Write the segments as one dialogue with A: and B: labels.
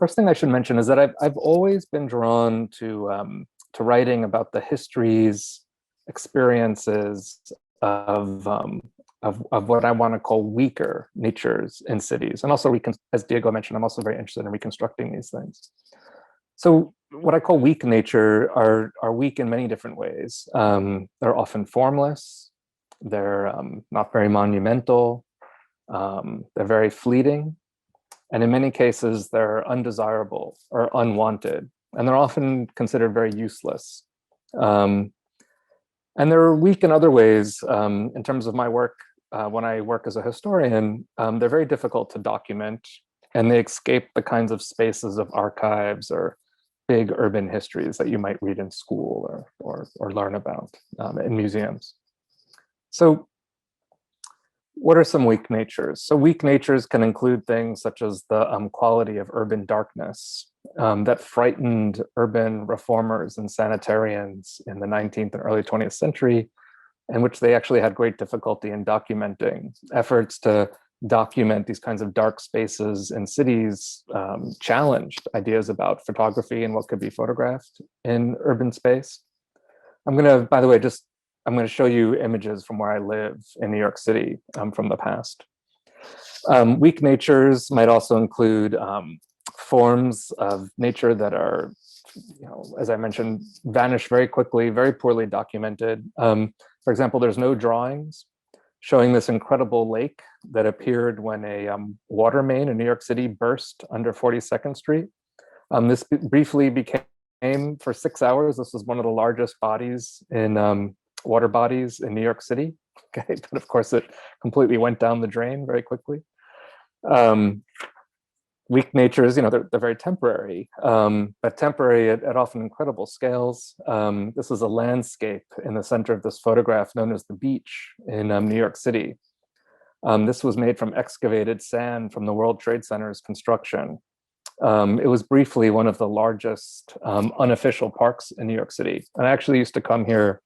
A: First thing I should mention is that I've always been drawn to writing about the histories, experiences of what I want to call weaker natures in cities. And also, as Diego mentioned, I'm also very interested in reconstructing these things. So what I call weak nature are weak in many different ways. They're often formless. They're not very monumental. They're very fleeting. And in many cases, they're undesirable or unwanted. And they're often considered very useless. And they're weak in other ways. In terms of my work, when I work as a historian, they're very difficult to document, and they escape the kinds of spaces of archives or big urban histories that you might read in school or learn about in museums. So what are some weak natures? So weak natures can include things such as the quality of urban darkness that frightened urban reformers and sanitarians in the 19th and early 20th century, in which they actually had great difficulty in documenting. Efforts to document these kinds of dark spaces in cities challenged ideas about photography and what could be photographed in urban space. I'm going to, by the way, I'm going to show you images from where I live in New York City from the past. Weak natures might also include forms of nature that are, as I mentioned, vanish very quickly, very poorly documented. For example, there's no drawings showing this incredible lake that appeared when a water main in New York City burst under 42nd Street. This briefly became, for 6 hours, this was one of the largest bodies in water bodies in New York City. Okay, but of course it completely went down the drain very quickly. Weak natures, they're very temporary, but temporary at often incredible scales. This is a landscape in the center of this photograph known as the beach in New York City. This was made from excavated sand from the World Trade Center's construction. It was briefly one of the largest unofficial parks in New York City. And I actually used to come here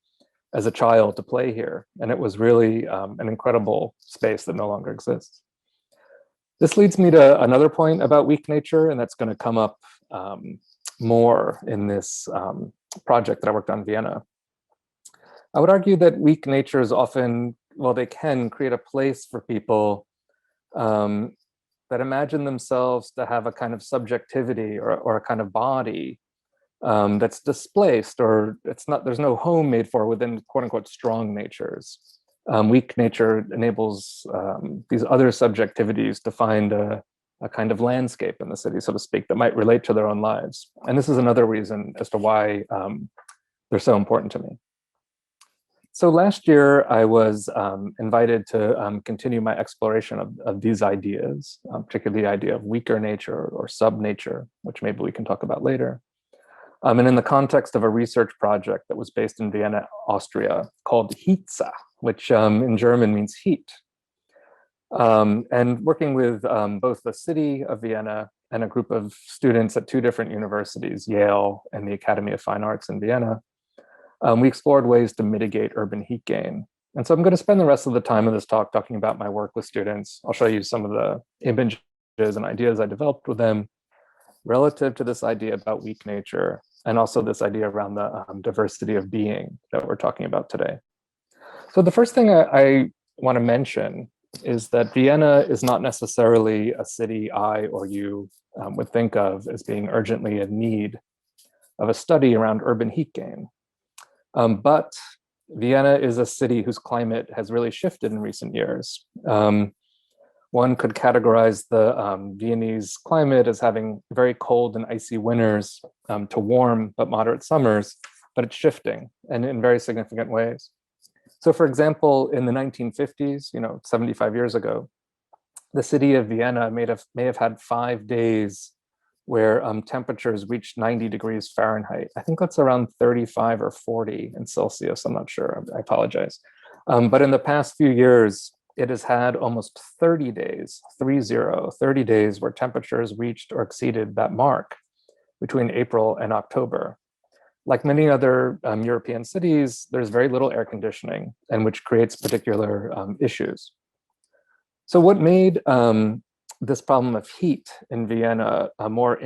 A: as a child to play here. And it was really an incredible space that no longer exists. This leads me to another point about weak nature, and that's going to come up more in this project that I worked on in Vienna. I would argue that weak natures often, they can create a place for people that imagine themselves to have a kind of subjectivity or a kind of body that's displaced, or there's no home made for within quote unquote strong natures. Weak nature enables these other subjectivities to find a kind of landscape in the city, so to speak, that might relate to their own lives. And this is another reason as to why they're so important to me. So last year, I was invited to continue my exploration of these ideas, particularly the idea of weaker nature or sub-nature, which maybe we can talk about later. And in the context of a research project that was based in Vienna, Austria, called ETSAM, which in German means heat. And working with both the city of Vienna and a group of students at two different universities, Yale and the Academy of Fine Arts in Vienna, we explored ways to mitigate urban heat gain. And so I'm going to spend the rest of the time of this talk talking about my work with students. I'll show you some of the images and ideas I developed with them relative to this idea about weak nature, and also this idea around the diversity of being that we're talking about today. So the first thing I want to mention is that Vienna is not necessarily a city I or you would think of as being urgently in need of a study around urban heat gain. But Vienna is a city whose climate has really shifted in recent years. One could categorize the Viennese climate as having very cold and icy winters to warm but moderate summers, but it's shifting and in very significant ways. So for example, in the 1950s, 75 years ago, the city of Vienna may have had 5 days where temperatures reached 90 degrees Fahrenheit. I think that's around 35 or 40 in Celsius, I'm not sure, I apologize. But in the past few years, it has had almost 30 days, 30 days where temperatures reached or exceeded that mark between April and October. Like many other European cities, there's very little air conditioning, and which creates particular issues. So what made this problem of heat in Vienna more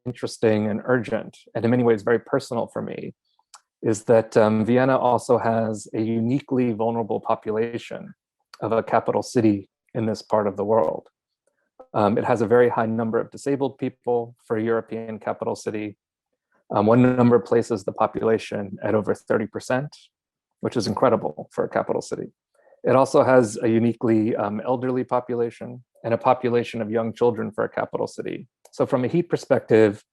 A: interesting and urgent, and in many ways very personal for me, is that Vienna also has a uniquely vulnerable population of a capital city in this part of the world. It has a very high number of disabled people for a European capital city. One number places the population at over 30%, which is incredible for a capital city. It also has a uniquely elderly population and a population of young children for a capital city. So from a heat perspective,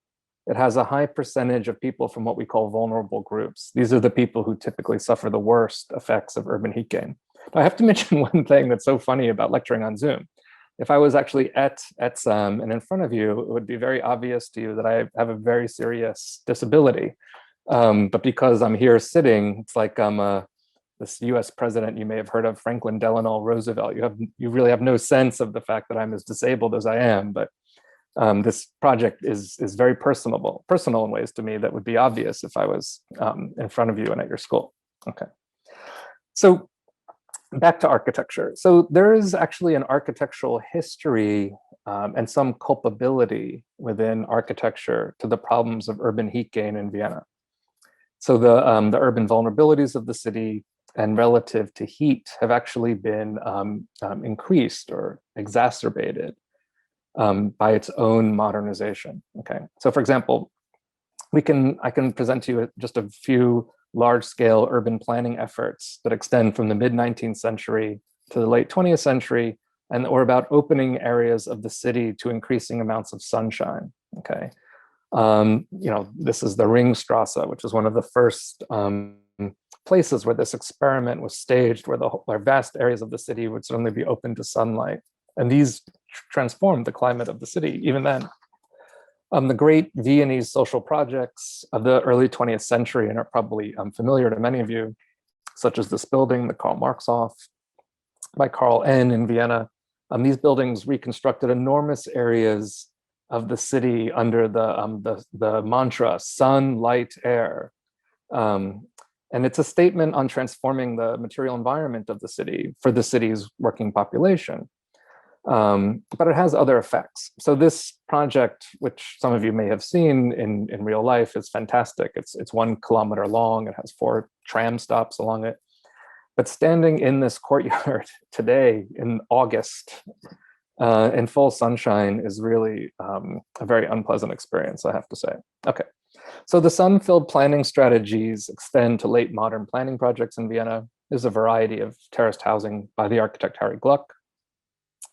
A: it has a high percentage of people from what we call vulnerable groups. These are the people who typically suffer the worst effects of urban heat gain. Now, I have to mention one thing that's so funny about lecturing on Zoom. If I was actually at ETSAM and in front of you, it would be very obvious to you that I have a very serious disability. But because I'm here sitting, it's like I'm this US president you may have heard of, Franklin Delano Roosevelt. You really have no sense of the fact that I'm as disabled as I am, but this project is very personal in ways to me that would be obvious if I was in front of you and at your school. Okay, so back to architecture. So there is actually an architectural history and some culpability within architecture to the problems of urban heat gain in Vienna. So the urban vulnerabilities of the city and relative to heat have actually been increased or exacerbated by its own modernization. Okay, so for example, I can present to you just a few large-scale urban planning efforts that extend from the mid-19th century to the late 20th century, and were about opening areas of the city to increasing amounts of sunshine. Okay, this is the Ringstrasse, which is one of the first places where this experiment was staged, where vast areas of the city would suddenly be open to sunlight. And these transformed the climate of the city even then. The great Viennese social projects of the early 20th century, and are probably familiar to many of you, such as this building, the Karl Marx Hof, by Karl N. in Vienna. These buildings reconstructed enormous areas of the city under the mantra, sun, light, air. And it's a statement on transforming the material environment of the city for the city's working population. But it has other effects. So this project, which some of you may have seen in real life, is fantastic. It's 1 kilometer long. It has 4 tram stops along it. But standing in this courtyard today in August in full sunshine is really a very unpleasant experience, I have to say. Okay, so the sun-filled planning strategies extend to late modern planning projects in Vienna. There's a variety of terraced housing by the architect Harry Gluck.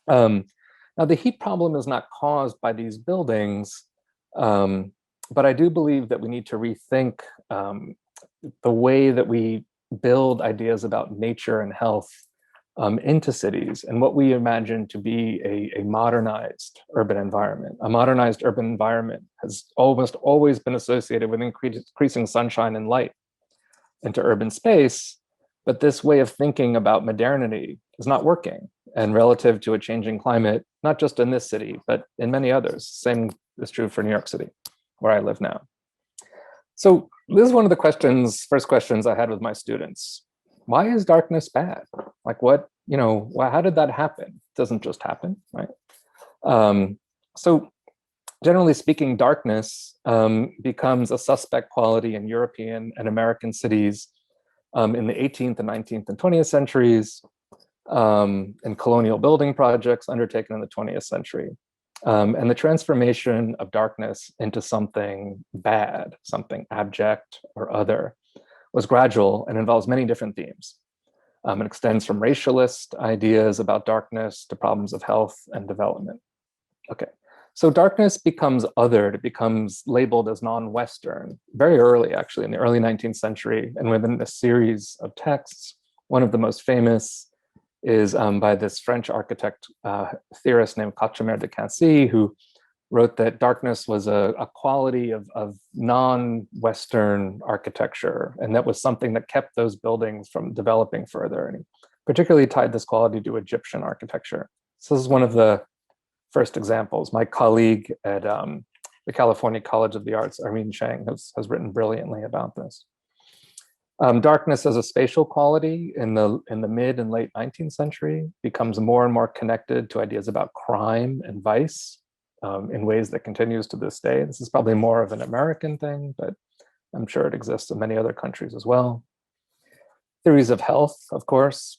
A: Now, the heat problem is not caused by these buildings, but I do believe that we need to rethink the way that we build ideas about nature and health into cities, and what we imagine to be a modernized urban environment. A modernized urban environment has almost always been associated with increasing sunshine and light into urban space, but this way of thinking about modernity is not working. And relative to a changing climate, not just in this city, but in many others. Same is true for New York City, where I live now. So this is one of the first questions I had with my students. Why is darkness bad? Like how did that happen? It doesn't just happen, right? So generally speaking, darkness becomes a suspect quality in European and American cities in the 18th and 19th and 20th centuries, and colonial building projects undertaken in the 20th century. And the transformation of darkness into something bad, something abject or other, was gradual and involves many different themes. It extends from racialist ideas about darkness to problems of health and development. Okay, so darkness becomes othered, it becomes labeled as non-Western very early, actually, in the early 19th century, and within a series of texts. One of the most famous is by this French architect theorist named Cauchemer de Quincy, who wrote that darkness was a quality of non-Western architecture, and that was something that kept those buildings from developing further. And he particularly tied this quality to Egyptian architecture. So this is one of the first examples. My colleague at the California College of the Arts, Irene Chang, has written brilliantly about this. Darkness as a spatial quality in the mid and late 19th century becomes more and more connected to ideas about crime and vice in ways that continues to this day. This is probably more of an American thing, but I'm sure it exists in many other countries as well. Theories of health, of course,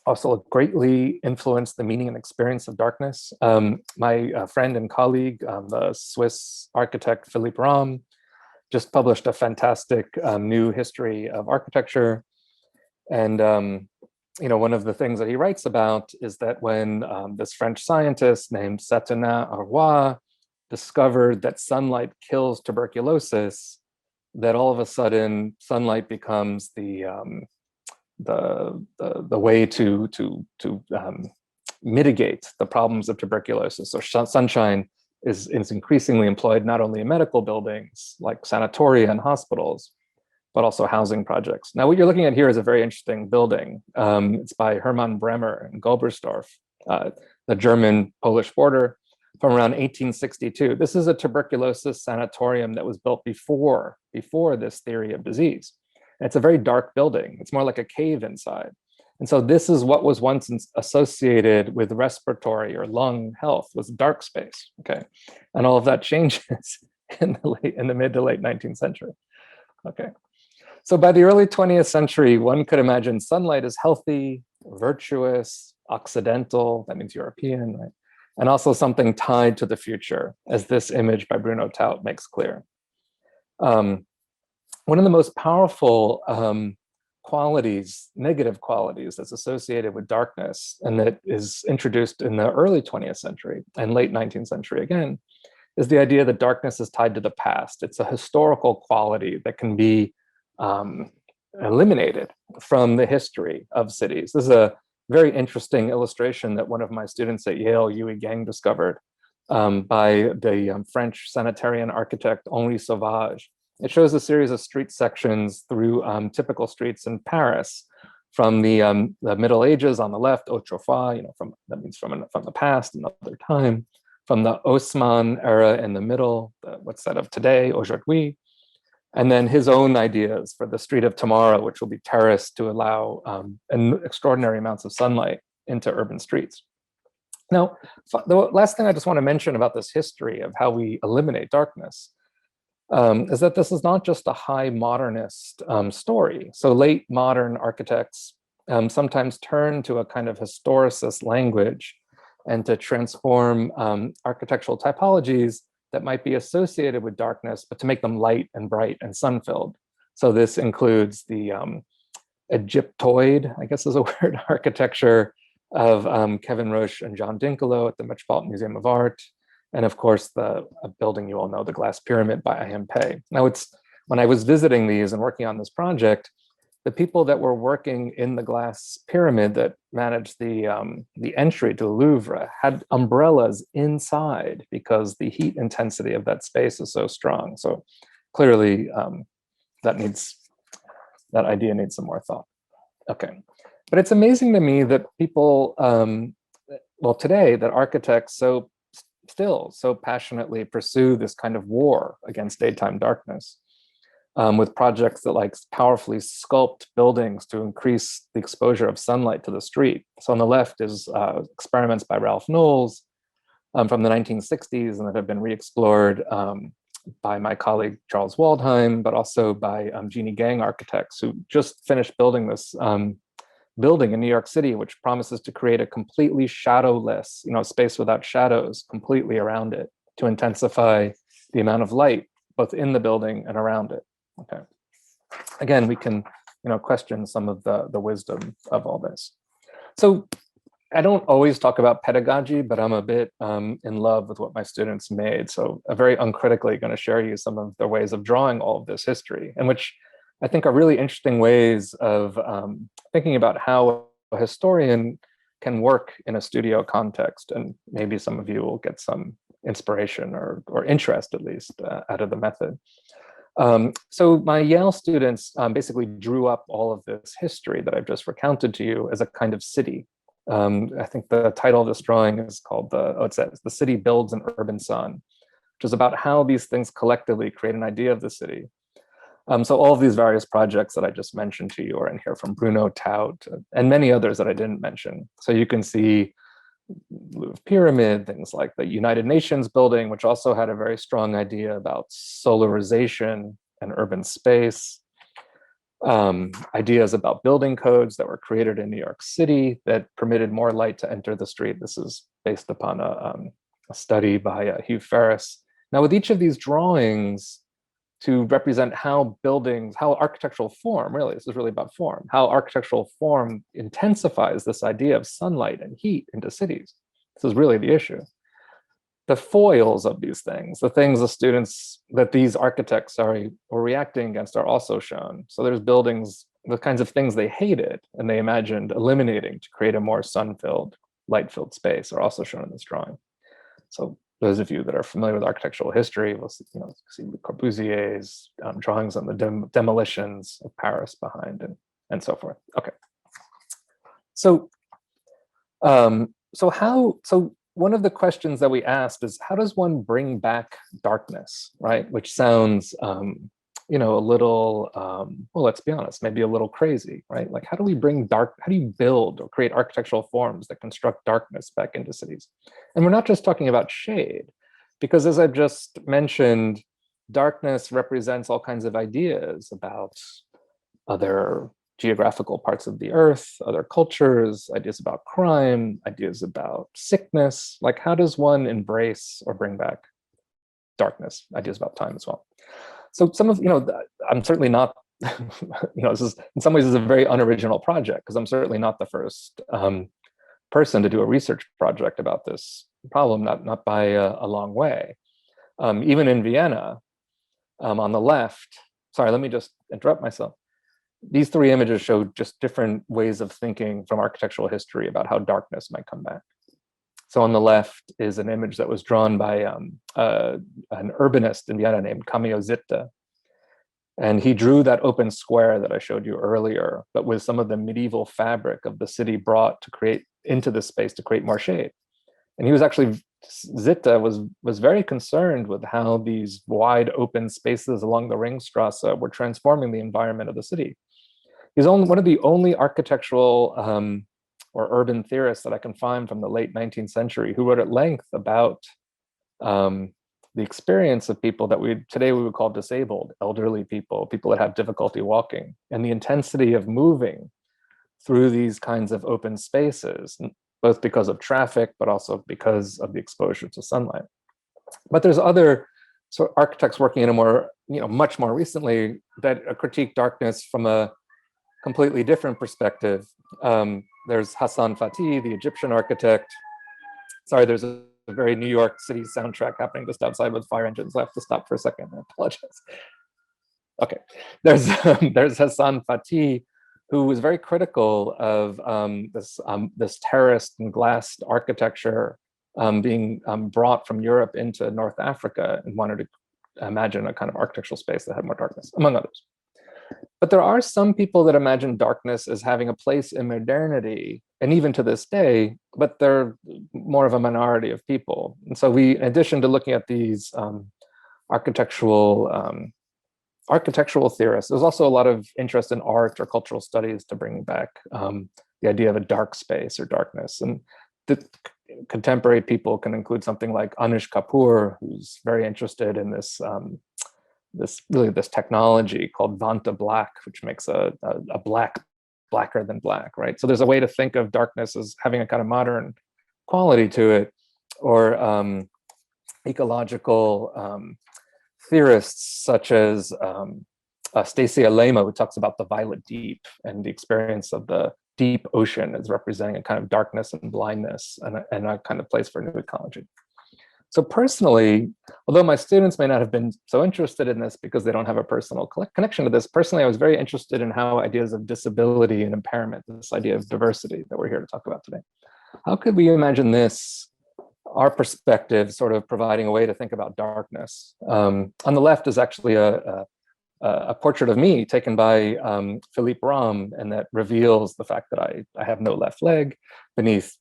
A: also greatly influenced the meaning and experience of darkness. My friend and colleague, the Swiss architect Philippe Rahm, just published a fantastic new history of architecture. And one of the things that he writes about is that when this French scientist named Saturnin-Arroy discovered that sunlight kills tuberculosis, that all of a sudden sunlight becomes the way to mitigate the problems of tuberculosis. So sunshine is increasingly employed not only in medical buildings like sanatoria and hospitals, but also housing projects. Now, what you're looking at here is a very interesting building. It's by Hermann Bremer in Gulbersdorf, the German-Polish border, from around 1862. This is a tuberculosis sanatorium that was built before this theory of disease. And it's a very dark building. It's more like a cave inside. And so this is what was once associated with respiratory or lung health, was dark space, okay? And all of that changes in the mid to late 19th century, okay? So by the early 20th century, one could imagine sunlight as healthy, virtuous, Occidental, that means European, right? And also something tied to the future, as this image by Bruno Taut makes clear. One of the most powerful qualities, negative qualities that's associated with darkness, and that is introduced in the early 20th century and late 19th century again, is the idea that darkness is tied to the past. It's a historical quality that can be eliminated from the history of cities. This is a very interesting illustration that one of my students at Yale, Yui Gang, discovered by the French sanitarian architect Henri Sauvage. It shows a series of street sections through typical streets in Paris, from the Middle Ages on the left, autrefois, that means from the past, another time, from the Haussmann era in the middle, what's that of today, aujourd'hui, and then his own ideas for the street of tomorrow, which will be terraced to allow extraordinary amounts of sunlight into urban streets. Now, the last thing I just want to mention about this history of how we eliminate darkness is that this is not just a high modernist story. So late modern architects sometimes turn to a kind of historicist language and to transform architectural typologies that might be associated with darkness, but to make them light and bright and sun-filled. So this includes the Egyptoid, I guess is a word, architecture of Kevin Roche and John Dinkelo at the Metropolitan Museum of Art. And of course, a building you all know, the Glass Pyramid by I.M. Pei. Now, when I was visiting these and working on this project, the people that were working in the Glass Pyramid that managed the entry to the Louvre had umbrellas inside because the heat intensity of that space is so strong. So clearly, that idea needs some more thought. Okay, but it's amazing to me that people, today, that architects still so passionately pursue this kind of war against daytime darkness. With projects that powerfully sculpt buildings to increase the exposure of sunlight to the street. So on the left is experiments by Ralph Knowles from the 1960s, and that have been re-explored by my colleague Charles Waldheim, but also by Jeannie Gang architects, who just finished building this building in New York City, which promises to create a completely shadowless, space without shadows completely around it to intensify the amount of light both in the building and around it. Okay. Again, we can, question some of the wisdom of all this. So I don't always talk about pedagogy, but I'm a bit in love with what my students made. So I'm very uncritically going to share you some of their ways of drawing all of this history, and which I think are really interesting ways of thinking about how a historian can work in a studio context. And maybe some of you will get some inspiration or interest, at least, out of the method. So my Yale students basically drew up all of this history that I've just recounted to you as a kind of city. I think the title of this drawing is called it says, "The City Builds an Urban Sun," which is about how these things collectively create an idea of the city. So all of these various projects that I just mentioned to you are in here, from Bruno Taut and many others that I didn't mention. So you can see Louvre Pyramid, things like the United Nations building, which also had a very strong idea about solarization and urban space. Ideas about building codes that were created in New York City that permitted more light to enter the street. This is based upon a study by Hugh Ferris. Now, with each of these drawings, to represent how buildings, how architectural form, really, this is really about form, how architectural form intensifies this idea of sunlight and heat into cities. This is really the issue. The foils of these things, the things the students, that these architects were reacting against, are also shown. So there's buildings, the kinds of things they hated and they imagined eliminating to create a more sun-filled, light-filled space, are also shown in this drawing. So those of you that are familiar with architectural history will see, see Corbusier's drawings on the demolitions of Paris behind, and so forth. Okay. So, so one of the questions that we asked is, how does one bring back darkness, right? Which sounds, a little, well, let's be honest, maybe a little crazy, right? Like, how do we bring how do you build or create architectural forms that construct darkness back into cities? And we're not just talking about shade, because as I've just mentioned, darkness represents all kinds of ideas about other geographical parts of the earth, other cultures, ideas about crime, ideas about sickness. Like, how does one embrace or bring back darkness? Ideas about time as well. So some of, I'm certainly not, this is, in some ways, is a very unoriginal project, because I'm certainly not the first person to do a research project about this problem, not by a long way. Even in Vienna, on the left, sorry, let me just interrupt myself. These three images show just different ways of thinking from architectural history about how darkness might come back. So on the left is an image that was drawn by an urbanist in Vienna named Camillo Zitta. And he drew that open square that I showed you earlier, but with some of the medieval fabric of the city brought to create into this space to create more shade. And he was actually, Zitta was very concerned with how these wide open spaces along the Ringstrasse were transforming the environment of the city. He's one of the only architectural or urban theorists that I can find from the late 19th century who wrote at length about the experience of people that today we would call disabled, elderly people, people that have difficulty walking, and the intensity of moving through these kinds of open spaces, both because of traffic, but also because of the exposure to sunlight. But there's other sort of architects working in a more, much more recently, that critique darkness from a completely different perspective. There's Hassan Fatih, the Egyptian architect. Sorry, there's a very New York City soundtrack happening just outside with fire engines. I have to stop for a second. I apologize. Okay, there's Hassan Fatih, who was very critical of this terraced and glassed architecture being brought from Europe into North Africa, and wanted to imagine a kind of architectural space that had more darkness, among others. But there are some people that imagine darkness as having a place in modernity, and even to this day, but they're more of a minority of people. And so we, in addition to looking at these architectural theorists, there's also a lot of interest in art or cultural studies to bring back the idea of a dark space or darkness. And the contemporary people can include something like Anish Kapoor, who's very interested in this this technology called Vanta Black, which makes a black blacker than black, right? So there's a way to think of darkness as having a kind of modern quality to it, or ecological theorists such as Stacy Alema, who talks about the violet deep and the experience of the deep ocean as representing a kind of darkness and blindness, and a kind of place for new ecology. So personally, although my students may not have been so interested in this because they don't have a personal connection to this, personally, I was very interested in how ideas of disability and impairment, this idea of diversity that we're here to talk about today, how could we imagine this, our perspective, sort of providing a way to think about darkness? On the left is actually a portrait of me taken by Philippe Ram, and that reveals the fact that I have no left leg beneath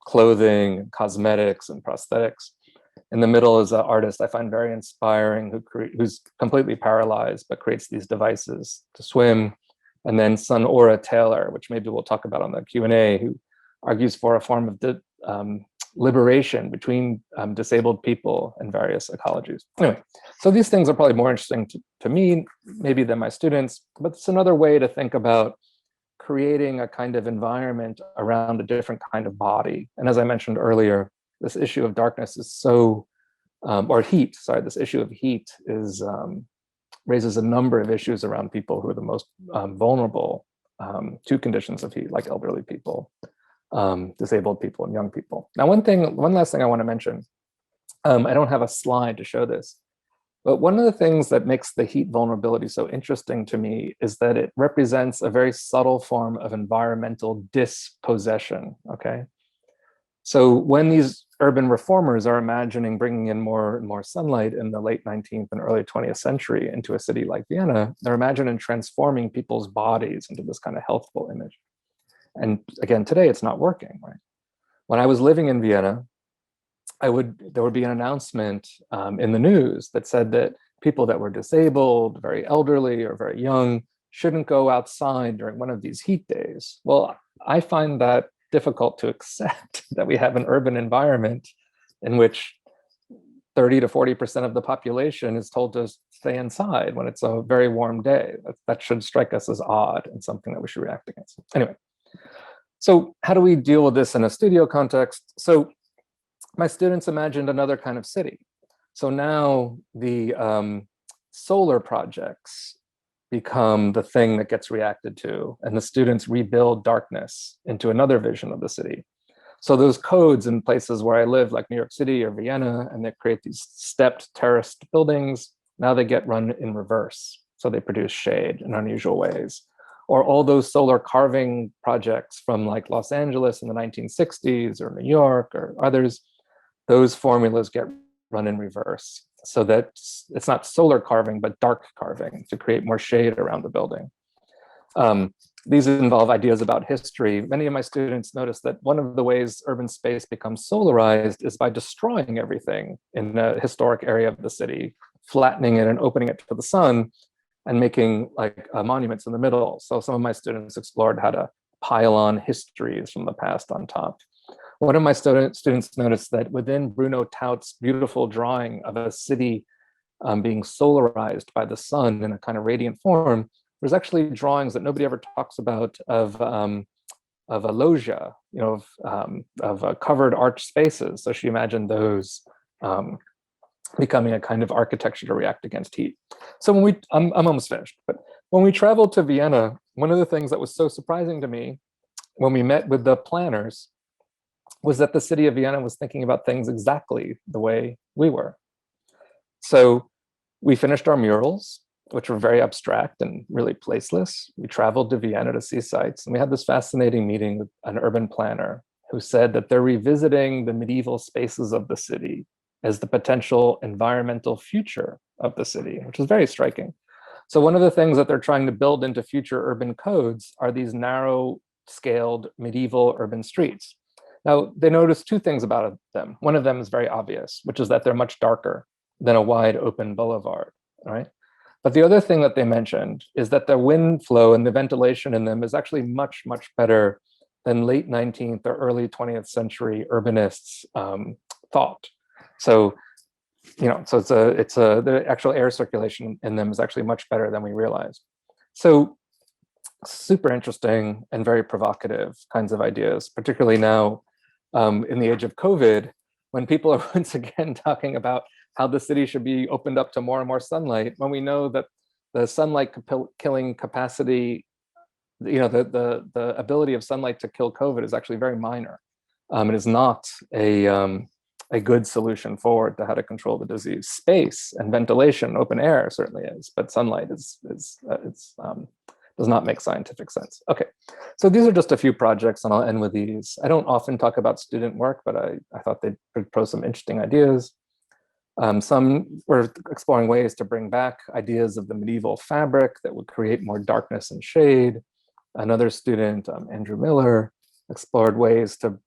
A: clothing, cosmetics, and prosthetics. In the middle is an artist I find very inspiring, who's completely paralyzed, but creates these devices to swim. And then Sonora Taylor, which maybe we'll talk about on the Q&A, who argues for a form of liberation between disabled people in various ecologies. Anyway, so these things are probably more interesting to me, maybe than my students, but it's another way to think about creating a kind of environment around a different kind of body. And as I mentioned earlier, this issue of darkness is so, or heat, sorry, this issue of heat is, raises a number of issues around people who are the most vulnerable to conditions of heat, like elderly people, disabled people, and young people. Now, one last thing I want to mention, I don't have a slide to show this, but one of the things that makes the heat vulnerability so interesting to me is that it represents a very subtle form of environmental dispossession, okay? So when these urban reformers are imagining bringing in more and more sunlight in the late 19th and early 20th century into a city like Vienna, they're imagining transforming people's bodies into this kind of healthful image. And again, today it's not working, right? When I was living in Vienna, there would be an announcement in the news that said that people that were disabled, very elderly, or very young shouldn't go outside during one of these heat days. Well, I find that difficult to accept, that we have an urban environment in which 30 to 40% of the population is told to stay inside when it's a very warm day. That should strike us as odd and something that we should react against. Anyway, so how do we deal with this in a studio context? So my students imagined another kind of city. So now the solar projects become the thing that gets reacted to, and the students rebuild darkness into another vision of the city. So those codes in places where I live, like New York City or Vienna, and they create these stepped terraced buildings, now they get run in reverse. So they produce shade in unusual ways. Or all those solar carving projects from like Los Angeles in the 1960s or New York or others, those formulas get run in reverse, so that it's not solar carving, but dark carving to create more shade around the building. These involve ideas about history. Many of my students notice that one of the ways urban space becomes solarized is by destroying everything in a historic area of the city, flattening it and opening it to the sun, and making like monuments in the middle. So some of my students explored how to pile on histories from the past on top. One of my students noticed that within Bruno Taut's beautiful drawing of a city being solarized by the sun in a kind of radiant form, there's actually drawings that nobody ever talks about of a loggia, you know, of covered arch spaces. So she imagined those becoming a kind of architecture to react against heat. So when I'm almost finished, but when we traveled to Vienna, one of the things that was so surprising to me when we met with the planners was that the city of Vienna was thinking about things exactly the way we were. So we finished our murals, which were very abstract and really placeless. We traveled to Vienna to see sites, and we had this fascinating meeting with an urban planner who said that they're revisiting the medieval spaces of the city as the potential environmental future of the city, which is very striking. So one of the things that they're trying to build into future urban codes are these narrow-scaled medieval urban streets. Now, they noticed two things about them. One of them is very obvious, which is that they're much darker than a wide open boulevard, right? But the other thing that they mentioned is that the wind flow and the ventilation in them is actually much, much better than late 19th or early 20th century urbanists thought. So, you know, so the actual air circulation in them is actually much better than we realized. So super interesting and very provocative kinds of ideas, particularly now in the age of COVID, when people are once again talking about how the city should be opened up to more and more sunlight, when we know that the sunlight killing capacity, you know, the ability of sunlight to kill COVID is actually very minor. It is not a good solution forward to how to control the disease. Space and ventilation, open air certainly is, but sunlight does not make scientific sense. Okay, so these are just a few projects, and I'll end with these. I don't often talk about student work, but I thought they propose some interesting ideas. Some were exploring ways to bring back ideas of the medieval fabric that would create more darkness and shade. Another student, Andrew Miller, explored ways to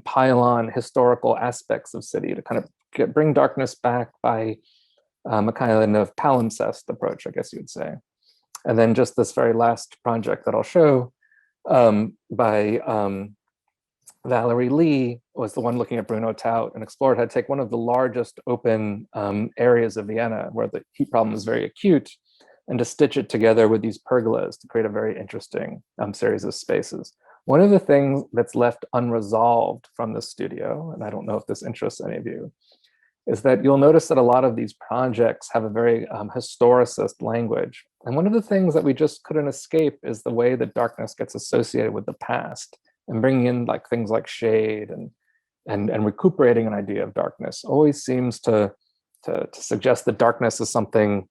A: pile on historical aspects of city to kind of bring darkness back by a kind of palimpsest approach, I guess you would say. And then just this very last project that I'll show by Valerie Lee was the one looking at Bruno Taut and explored how to take one of the largest open areas of Vienna where the heat problem is very acute and to stitch it together with these pergolas to create a very interesting series of spaces. One of the things that's left unresolved from this studio, and I don't know if this interests any of you, is that you'll notice that a lot of these projects have a very historicist language. And one of the things that we just couldn't escape is the way that darkness gets associated with the past, and bringing in like things like shade and recuperating an idea of darkness always seems to suggest that darkness is something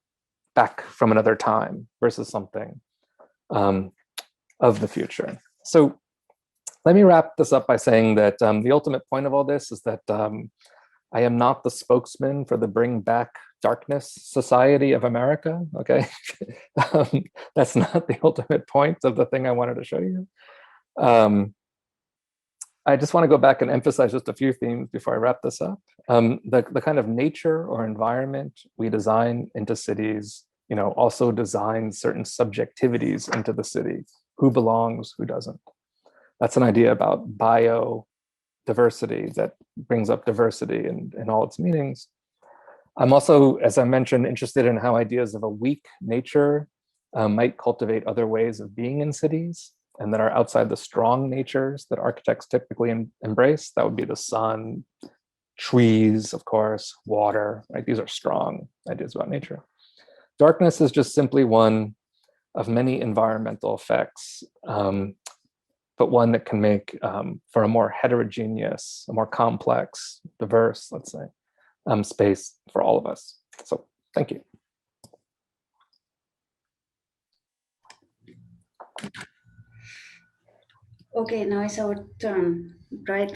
A: back from another time versus something of the future. So let me wrap this up by saying that the ultimate point of all this is that I am not the spokesman for the Bring Back Darkness Society of America, okay? That's not the ultimate point of the thing I wanted to show you. I just want to go back and emphasize just a few themes before I wrap this up. The kind of nature or environment we design into cities, also designs certain subjectivities into the city. Who belongs, who doesn't? That's an idea about biodiversity that brings up diversity in all its meanings. I'm also, as I mentioned, interested in how ideas of a weak nature might cultivate other ways of being in cities and that are outside the strong natures that architects typically embrace. That would be the sun, trees, of course, water, right? These are strong ideas about nature. Darkness is just simply one of many environmental effects, but one that can make for a more heterogeneous, a more complex, diverse, let's say, space for all of us. So thank you.
B: Okay, now it's our turn, right?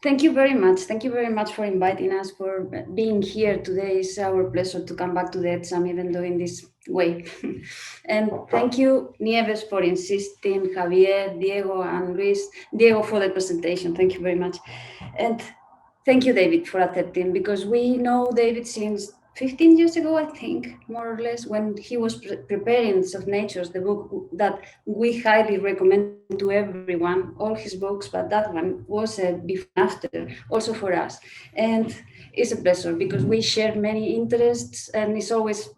B: Thank you very much. Thank you very much for inviting us, for being here today. It's our pleasure to come back to the ETSAM, even though in this way. And thank you, Nieves, for insisting, Javier, Diego, and Luis. Diego for the presentation. Thank you very much. And thank you, David, for accepting, because we know David since 15 years ago, I think, more or less, when he was preparing of Natures, the book that we highly recommend to everyone, all his books, but that one was a before and after, also for us. And it's a pleasure because we share many interests, and it's always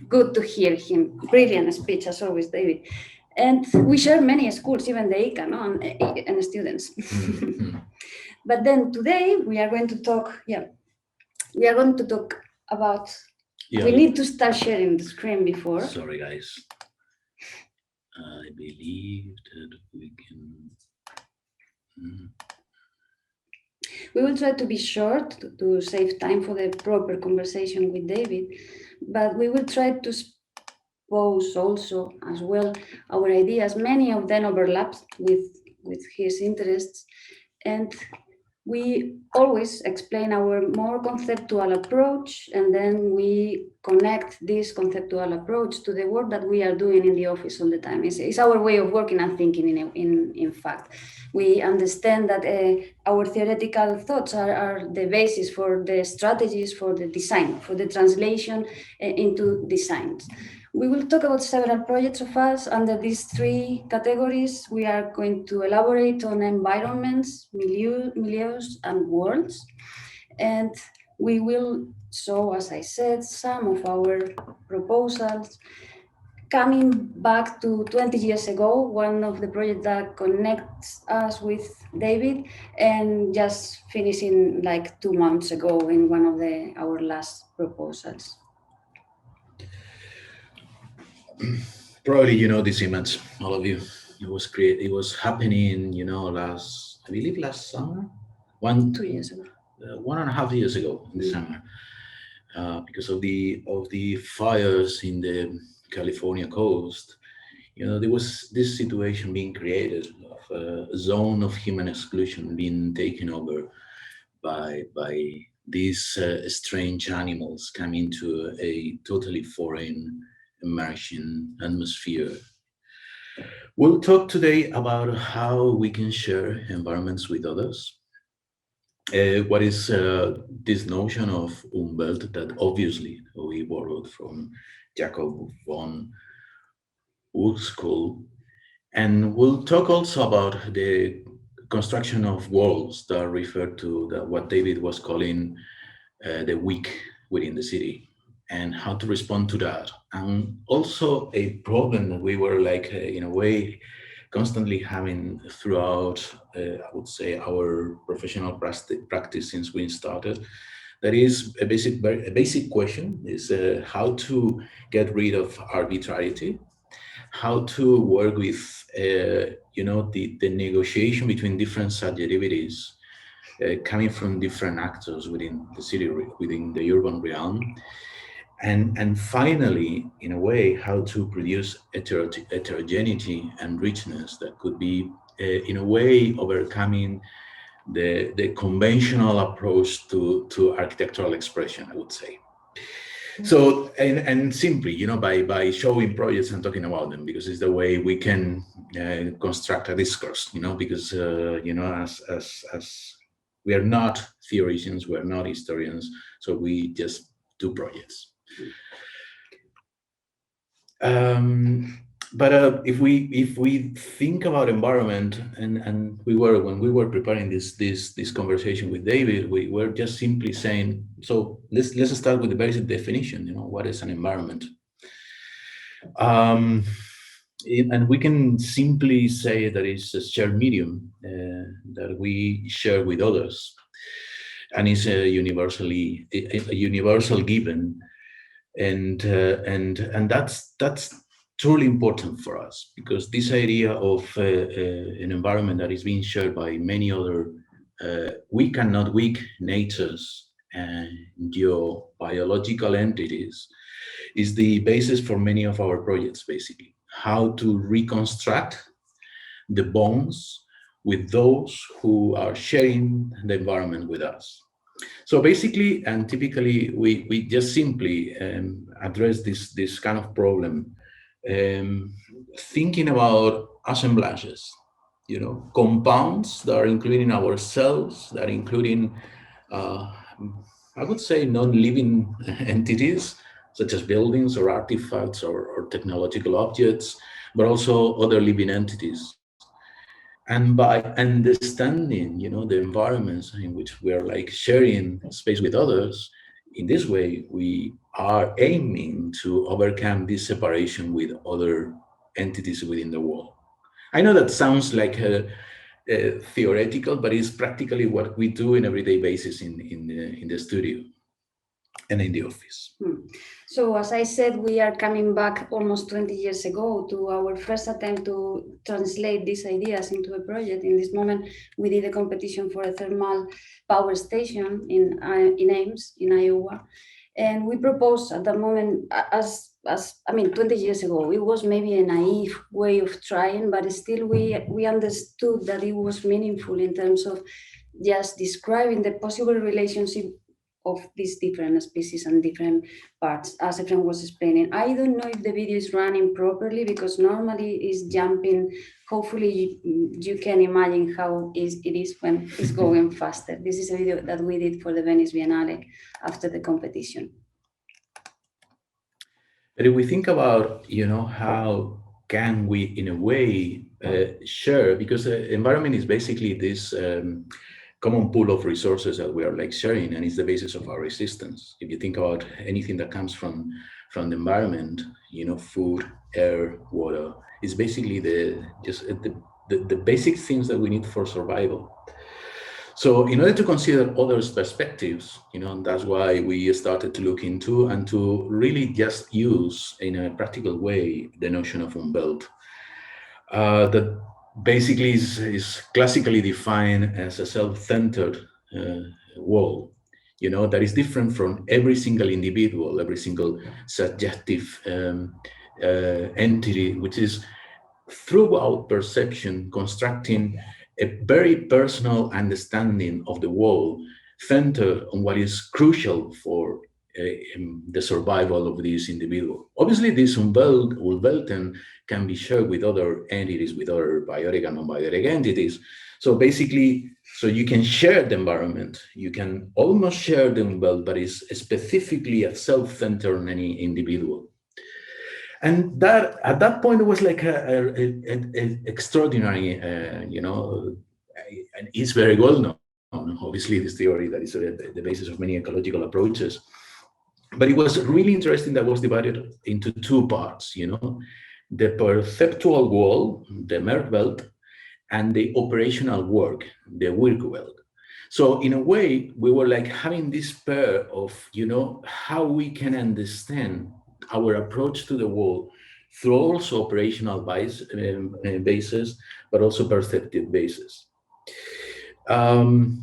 B: good to hear him. Brilliant speech, as always, David. And we share many schools, even the ICA, no? and students. But then today we are going to talk, about, we need to start sharing the screen before.
C: Sorry, guys. I believe that we can.
B: We will try to be short to save time for the proper conversation with David, but we will try to expose also as well our ideas. Many of them overlap with his interests, and we always explain our more conceptual approach, and then we connect this conceptual approach to the work that we are doing in the office all the time. It's our way of working and thinking, in fact. We understand that our theoretical thoughts are the basis for the strategies for the design, for the translation into designs. We will talk about several projects of us under these three categories. We are going to elaborate on environments, milieus, and worlds. And we will show, as I said, some of our proposals. Coming back to 20 years ago, one of the projects that connects us with David, and just finishing like 2 months ago in one of our last proposals.
C: Probably you know this image, all of you. It was happening, last summer,
B: 2 years ago,
C: 1.5 years ago in the summer, because of the fires in the California coast. There was this situation being created of a zone of human exclusion being taken over by these strange animals coming to a totally foreign Martian atmosphere. We'll talk today about how we can share environments with others, what is this notion of Umwelt that obviously we borrowed from Jacob von Urskull. And we'll talk also about the construction of walls that refer to what David was calling the weak within the city, and how to respond to that. And also a problem that we were like, in a way, constantly having throughout, I would say, our professional practice since we started. That is a basic question, is how to get rid of arbitrarity, how to work with, the negotiation between different subjectivities coming from different actors within the city, within the urban realm. And finally, in a way, how to produce heterogeneity and richness that could be, in a way, overcoming the conventional approach to architectural expression, I would say. So, and simply, by showing projects and talking about them, because it's the way we can construct a discourse, because, as we are not theologians, we are not historians, so we just do projects. But if we think about environment, and when we were preparing this conversation with David, we were just simply saying, so let's start with the basic definition. What is an environment? And we can simply say that it's a shared medium that we share with others, and it's a universal given. And that's truly important for us, because this idea of an environment that is being shared by many other weak and not weak natures and geobiological entities is the basis for many of our projects, basically. How to reconstruct the bonds with those who are sharing the environment with us. So basically, and typically, we just simply address this kind of problem, thinking about assemblages, compounds that are including ourselves, that are including, I would say, non-living entities, such as buildings or artifacts or technological objects, but also other living entities. And by understanding, the environments in which we are like sharing space with others, in this way, we are aiming to overcome this separation with other entities within the world. I know that sounds like a theoretical, but it's practically what we do on an everyday basis in the studio and in the office.
B: So as I said, we are coming back almost 20 years ago to our first attempt to translate these ideas into a project. In this moment, we did a competition for a thermal power station in Ames, in Iowa. And we proposed at that moment, 20 years ago, it was maybe a naive way of trying, but still we understood that it was meaningful in terms of just describing the possible relationship of these different species and different parts, as Efrén was explaining. I don't know if the video is running properly, because normally it's jumping. Hopefully you can imagine how it is when it's going faster. This is a video that we did for the Venice Biennale after the competition.
C: But if we think about, how can we, in a way, share, because the environment is basically this common pool of resources that we are like sharing, and it's the basis of our existence. If you think about anything that comes from the environment, food, air, water, it's basically the basic things that we need for survival. So in order to consider others' perspectives, that's why we started to look into and to really just use in a practical way the notion of Umwelt. That basically is classically defined as a self-centered world, that is different from every single individual, every single subjective entity, which is throughout perception constructing a very personal understanding of the world, centered on what is crucial for the survival of this individual. Obviously, this Umwelten can be shared with other entities, with other biotic and non-biotic entities. So basically, so you can share the environment, you can almost share the Umwelt, but it's specifically a self-centered on any individual. And that at that point, it was like an extraordinary, and it's very well known. Obviously, this theory that is the basis of many ecological approaches. But it was really interesting that was divided into two parts, the perceptual world, the Merkwelt, and the operational work, the Wirkwelt. So in a way, we were like having this pair of, how we can understand our approach to the world through also operational basis, but also perceptive basis. And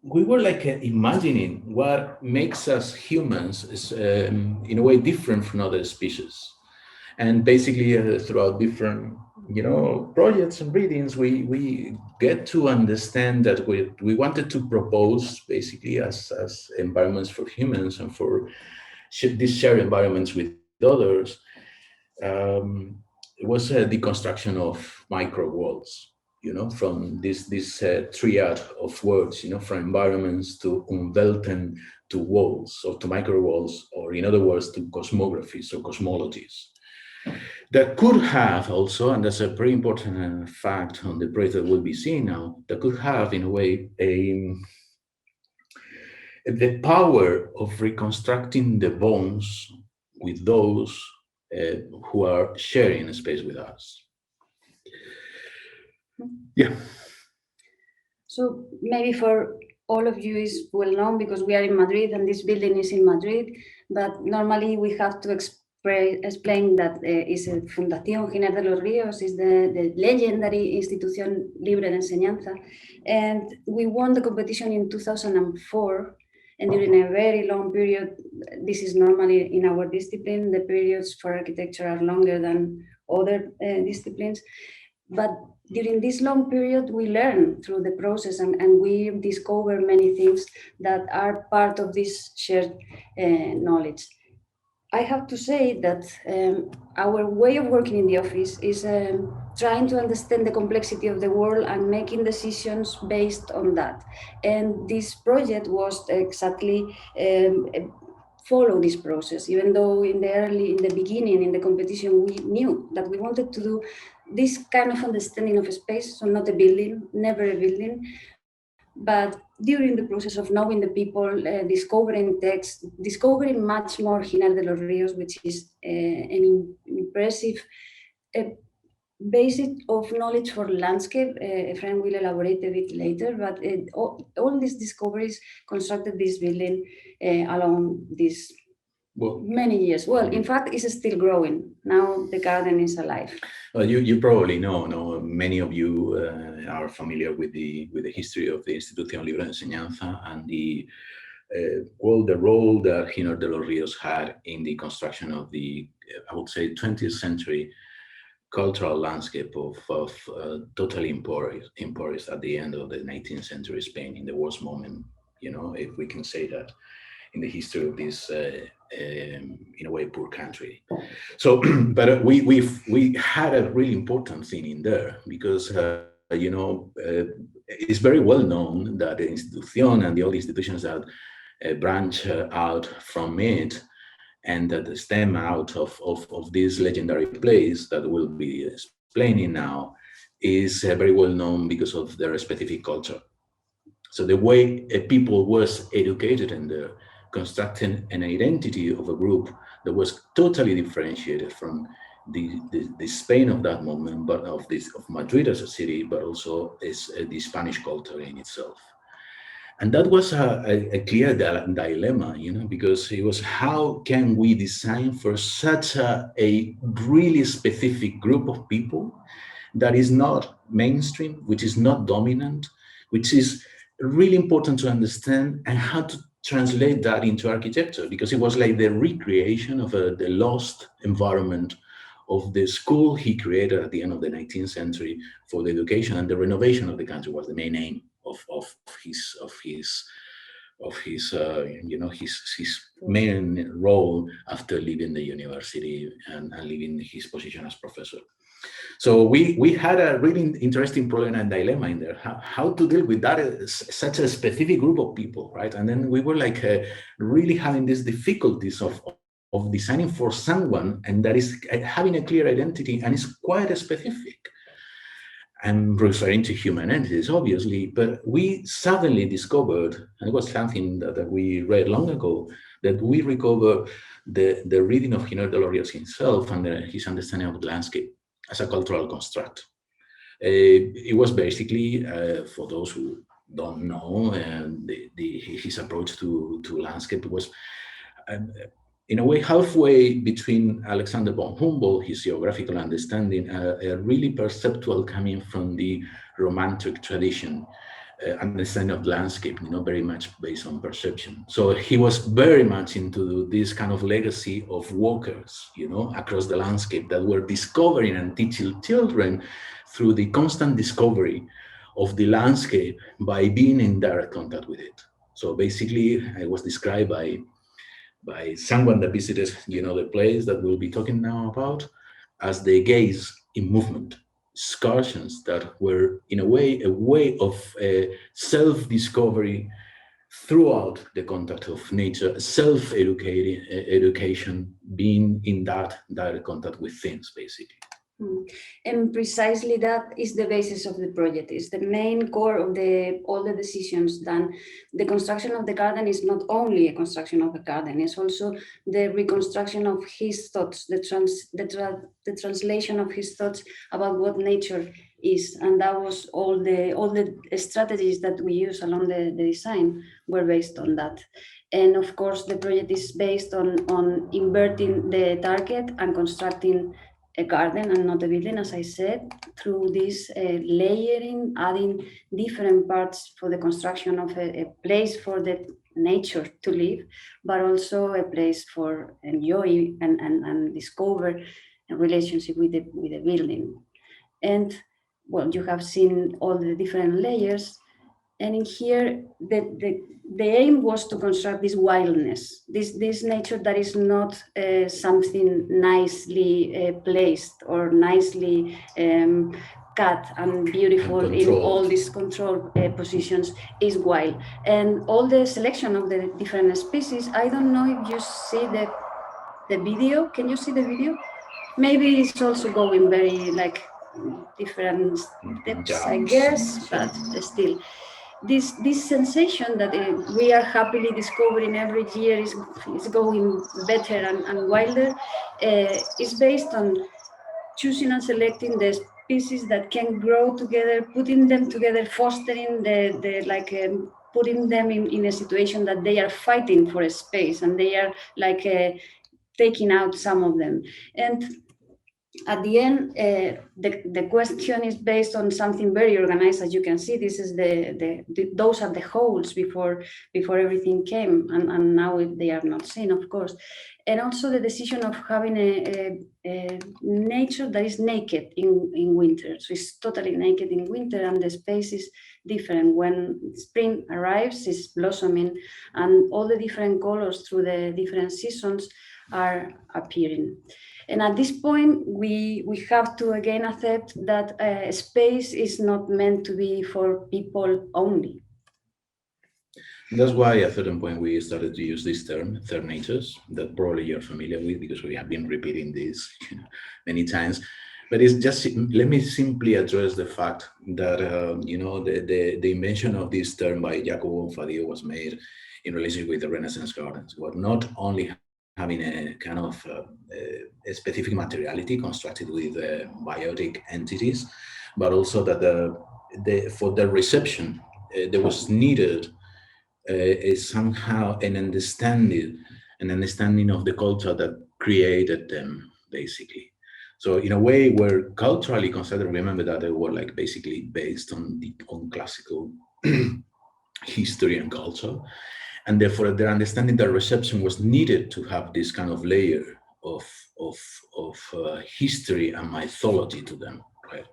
C: we were like imagining what makes us humans is in a way different from other species. And basically throughout different projects and readings, we get to understand that we wanted to propose basically as environments for humans and for these shared environments with others. It was a deconstruction of micro worlds, from this triad of words, from environments to Umwelten to walls, or to micro walls, or in other words, to cosmographies or cosmologies. That could have also, and that's a very important fact on the project that we'll be seeing now, that could have, in a way, the power of reconstructing the bonds with those who are sharing a space with us. Yeah.
B: So maybe for all of you is well known because we are in Madrid and this building is in Madrid, but normally we have to explain that is a Fundación Giner de los Ríos, is the legendary institución libre de enseñanza, and we won the competition in 2004. And during a very long period, this is normally in our discipline, the periods for architecture are longer than other disciplines. But during this long period, we learn through the process and we discover many things that are part of this shared knowledge. I have to say that our way of working in the office is trying to understand the complexity of the world and making decisions based on that. And this project was exactly follow this process, even though in the beginning, in the competition, we knew that we wanted to do this kind of understanding of a space, so not a building, never a building, but during the process of knowing the people, discovering text, discovering much more Giner de los Ríos, which is an impressive basis of knowledge for landscape. Efrén will elaborate a bit later, but all these discoveries constructed this building along these many years. Well, in fact, it's still growing. Now the garden is alive.
C: Well, you probably know, many of you are familiar with the history of the Institución Libre de Enseñanza and the role that Giner de los Ríos had in the construction of the, I would say, 20th century cultural landscape of totally impoverished at the end of the 19th century Spain, in the worst moment, if we can say that, in the history of this, in a way, poor country. So, but we had a really important thing in there because, it's very well known that the institution and the other institutions that branch out from it and that stem out of this legendary place that we'll be explaining now is very well known because of their specific culture. So the way people was educated in there, constructing an identity of a group that was totally differentiated from the Spain of that moment, but of Madrid as a city, but also the Spanish culture in itself. And that was a clear dilemma, because it was how can we design for such a really specific group of people that is not mainstream, which is not dominant, which is really important to understand, and how to translate that into architecture, because it was like the recreation of the lost environment of the school he created at the end of the 19th century for the education, and the renovation of the country was the main aim of his his his main role after leaving the university and leaving his position as professor. So we had a really interesting problem and dilemma in there, how to deal with that, such a specific group of people, right? And then we were like really having these difficulties of designing for someone, and that is having a clear identity and is quite specific. I'm referring to human entities, obviously, but we suddenly discovered, and it was something that we read long ago, that we recover the reading of Giner Delorios himself and his understanding of the landscape as a cultural construct. It was basically, for those who don't know, his approach to landscape was in a way halfway between Alexander von Humboldt, his geographical understanding, a really perceptual coming from the Romantic tradition, understanding of landscape, very much based on perception. So he was very much into this kind of legacy of walkers, across the landscape that were discovering and teaching children through the constant discovery of the landscape by being in direct contact with it. So basically, I was described by someone that visited, the place that we'll be talking now about, as the gaze in movement, excursions that were in a way of self-discovery throughout the contact of nature, self-education, being in that direct contact with things, basically.
B: And precisely that is the basis of the project. It's the main core of all the decisions done. The construction of the garden is not only a construction of a garden, it's also the reconstruction of his thoughts, the translation of his thoughts about what nature is. And that was all the strategies that we use along the design were based on that. And of course, the project is based on inverting the target and constructing a garden and not a building, as I said, through this layering, adding different parts for the construction of a place for the nature to live, but also a place for enjoy and discover a relationship with the building. And well, you have seen all the different layers. And in here, the aim was to construct this wildness, this nature that is not something nicely placed or nicely cut and beautiful and in all these control positions, is wild. And all the selection of the different species, I don't know if you see the video. Can you see the video? Maybe it's also going very different steps, I guess, but still. This sensation that we are happily discovering every year is going better and wilder is based on choosing and selecting the species that can grow together, putting them together, fostering putting them in a situation that they are fighting for a space and they are taking out some of them. And at the end, the question is based on something very organized. As you can see, this is those are the holes before everything came, and now they are not seen, of course. And also the decision of having a nature that is naked in winter. So it's totally naked in winter, and the space is different. When spring arrives, it's blossoming, and all the different colors through the different seasons are appearing. And at this point, we have to again accept that space is not meant to be for people only.
C: That's why at a certain point we started to use this term, third natures, that probably you're familiar with because we have been repeating this many times. But it's just, let me simply address the fact that, the invention of this term by Jacobo Bonfadillo was made in relation with the Renaissance gardens. What not only having a kind of a specific materiality constructed with biotic entities, but also that for the reception, there was needed somehow an understanding of the culture that created them, basically. So in a way, we're culturally considered, remember that they were basically based on classical history and culture. And therefore, their understanding that reception was needed to have this kind of layer of history and mythology to them, right?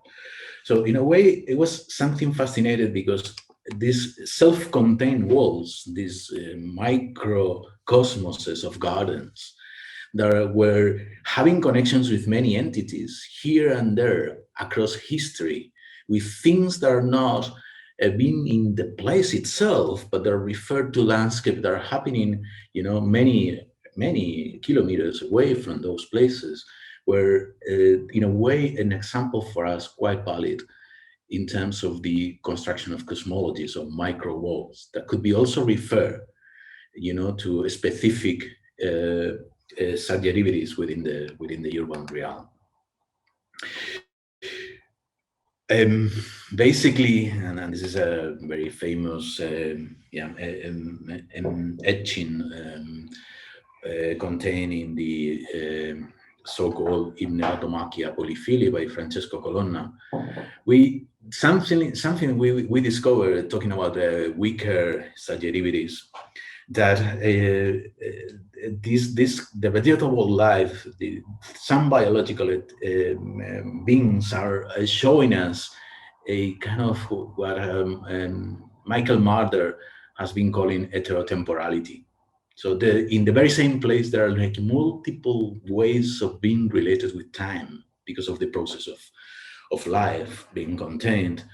C: So in a way, it was something fascinating because these self-contained walls, these microcosmoses of gardens that were having connections with many entities here and there across history, with things that are not being in the place itself, but they're referred to landscape that are happening, many kilometers away from those places, were in a way an example for us quite valid in terms of the construction of cosmologies of micro walls that could be also referred, to specific subjectivities within the urban realm. Basically, and this is a very famous etching containing the so-called Hypneautomachia Polyphili by Francesco Colonna. Something we discovered talking about weaker subjectivities, that the vegetable life, some biological beings are showing us a kind of what Michael Marder has been calling heterotemporality. So in the very same place, there are like multiple ways of being related with time because of the process of life being contained.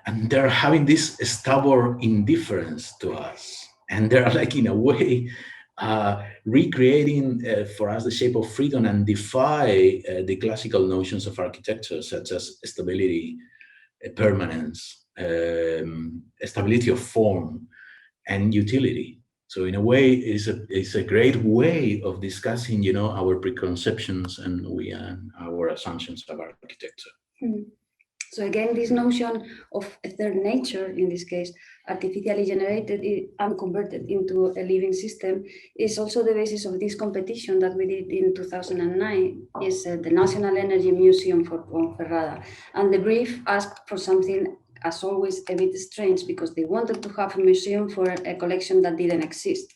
C: And they're having this stubborn indifference to us. And they're like, in a way, recreating for us the shape of freedom and defy the classical notions of architecture, such as stability, permanence, stability of form, and utility. So in a way, it's a great way of discussing, our preconceptions and our assumptions of architecture.
B: So again, this notion of a third nature, in this case, artificially generated and converted into a living system, is also the basis of this competition that we did in 2009, is the National Energy Museum for Ferrara. And the brief asked for something, as always, a bit strange, because they wanted to have a museum for a collection that didn't exist.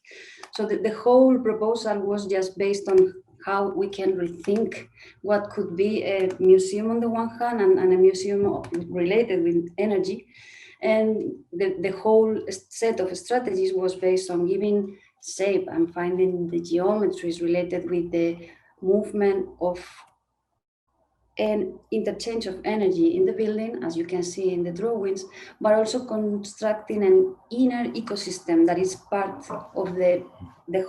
B: So the whole proposal was just based on how we can rethink what could be a museum on the one hand and a museum related with energy. And the whole set of strategies was based on giving shape and finding the geometries related with the movement of an interchange of energy in the building, as you can see in the drawings, but also constructing an inner ecosystem that is part of the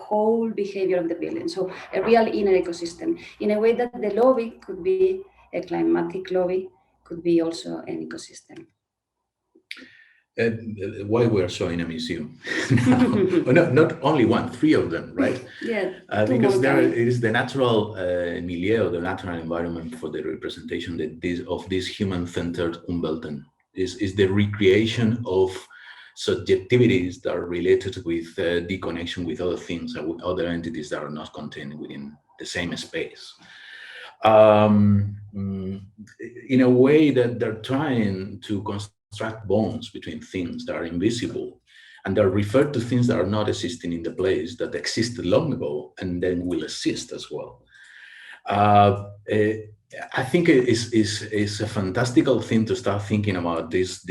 B: whole behavior of the building. So a real inner ecosystem, in a way that the lobby could be a climatic lobby, could be also an ecosystem.
C: Why we're showing a museum? No, not only one, 3 of them, right?
B: Yeah.
C: Because there is the natural milieu, the natural environment for the representation of this human-centered Umwelten. Is the recreation of subjectivities that are related with the connection with other things, with other entities that are not contained within the same space. In a way that they're trying to construct bonds between things that are invisible, and they're referred to things that are not existing in the place, that existed long ago and then will exist as well. I think it's a fantastical thing to start thinking about these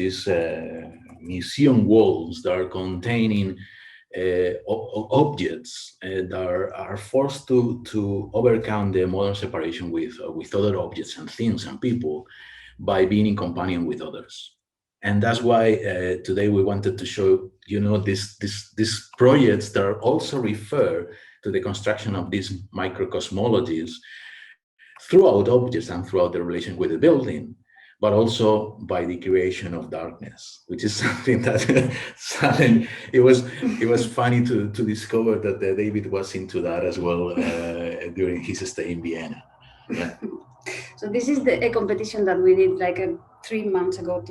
C: museum walls that are containing objects that are forced to overcome the modern separation with other objects and things and people by being in companion with others. And that's why today we wanted to show, these projects that are also refer to the construction of these microcosmologies throughout objects and throughout the relation with the building, but also by the creation of darkness, which is something that it was funny to discover that David was into that as well during his stay in Vienna. Yeah.
B: So this is a competition that we did like 2 months ago,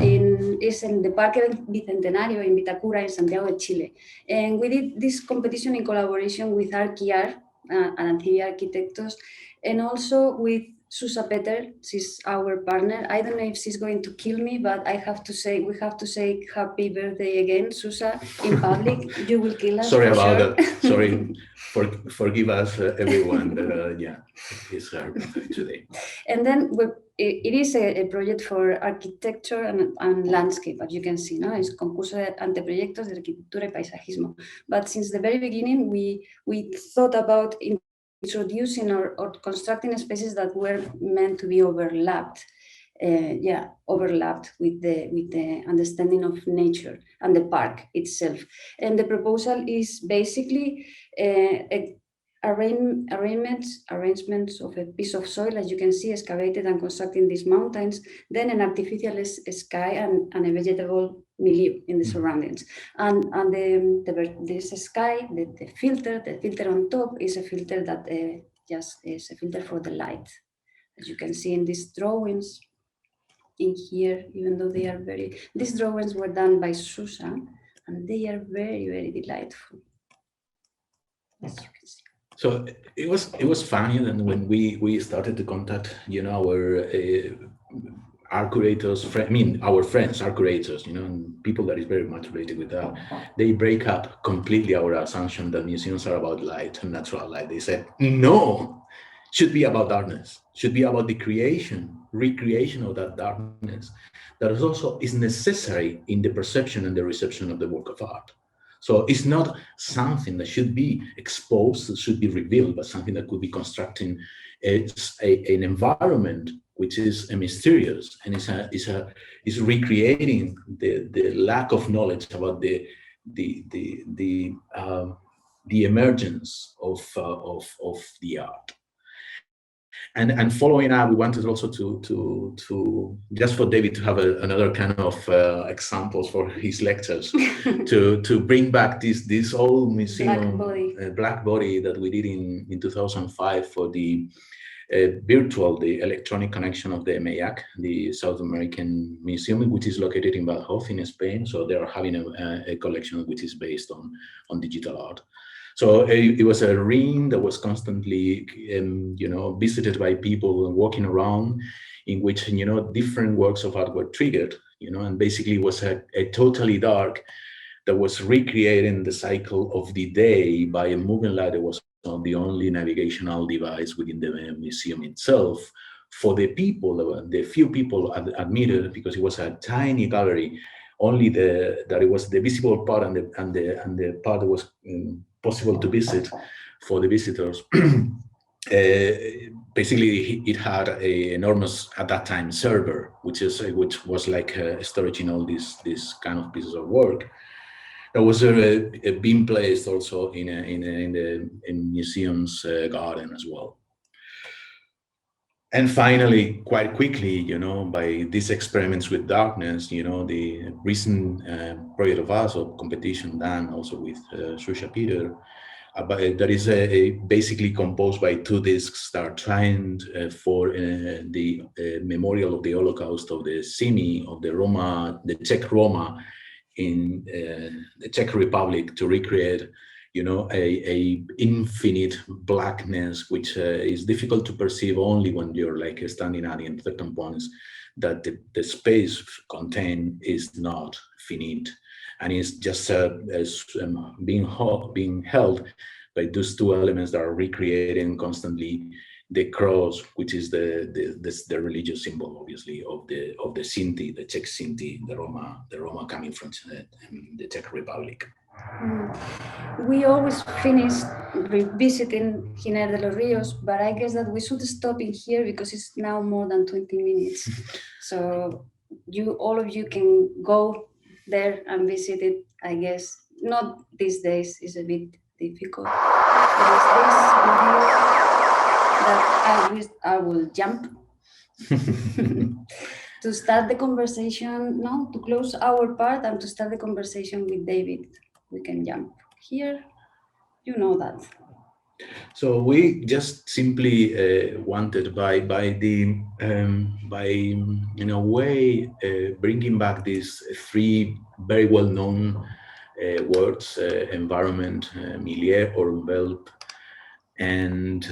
B: is in the Parque Bicentenario in Vitacura in Santiago de Chile. And we did this competition in collaboration with Archiar, Arantibi Arquitectos, and also with Susa Peter, she's our partner. I don't know if she's going to kill me, but we have to say happy birthday again, Susa, in public. You will kill us.
C: Sorry about
B: sure.
C: that. Sorry, forgive us, everyone. Yeah, it's our birthday today.
B: And then it is a project for architecture and landscape, as you can see, no? It's concurso de anteproyectos de arquitectura y paisajismo. But since the very beginning, we thought about introducing or constructing spaces that were meant to be overlapped. Overlapped with the understanding of nature and the park itself. And the proposal is basically arrangements of a piece of soil, as you can see, excavated and constructed in these mountains, then an artificial sky and a vegetable milieu in the surroundings. And this sky, the filter on top is a filter that just is a filter for the light. As you can see in these drawings in here, even though they are these drawings were done by Susa, and they are very, very delightful, as you can see.
C: So it was funny that when we started to contact, our curators, our friends, our curators, and people that is very much related with that, they break up completely our assumption that museums are about light and natural light. They said, no, should be about darkness, should be about the recreation of that darkness that is also necessary in the perception and the reception of the work of art. So it's not something that should be exposed, should be revealed, but something that could be constructing an environment which is mysterious and is recreating the lack of knowledge about the emergence of the art. And following up, we wanted also to just for David to have another kind of examples for his lectures, to bring back this old museum black body that we did in 2005 for the the electronic connection of the MAIAC, the South American Museum, which is located in Badajoz in Spain. So they are having a collection which is based on digital art. So it was a ring that was constantly, visited by people walking around, in which, different works of art were triggered, and basically it was a totally dark that was recreating the cycle of the day by a moving light that was the only navigational device within the museum itself for the people, the few people admitted, because it was a tiny gallery. Only that it was the visible part and the part that was possible to visit for the visitors. Basically, it had an enormous, at that time, server, which was like storage in all these kind of pieces of work. There was being placed also in the museum's garden as well. And finally, quite quickly, by these experiments with darkness, the recent project of us, or competition done also with Susa Peter, that is basically composed by 2 discs that are trying for the memorial of the Holocaust of the Simi, of the Roma, the Czech Roma in the Czech Republic, to recreate a infinite blackness, which is difficult to perceive only when you're like standing at the certain points, that the space contained is not finite, and it's just being held by those 2 elements that are recreating constantly the cross, which is the religious symbol, obviously, of the Sinti, the Czech Sinti, the Roma coming from the Czech Republic.
B: We always finish revisiting Giner de los Ríos, but I guess that we should stop in here because it's now more than 20 minutes. So all of you can go there and visit it, I guess. Not these days, it's a bit difficult. There is this video that I will jump to start the conversation, to close our part and to start the conversation with David. We can jump here, that.
C: So we just simply wanted by in a way bringing back these 3 very well-known words: environment, milieu or envelope, and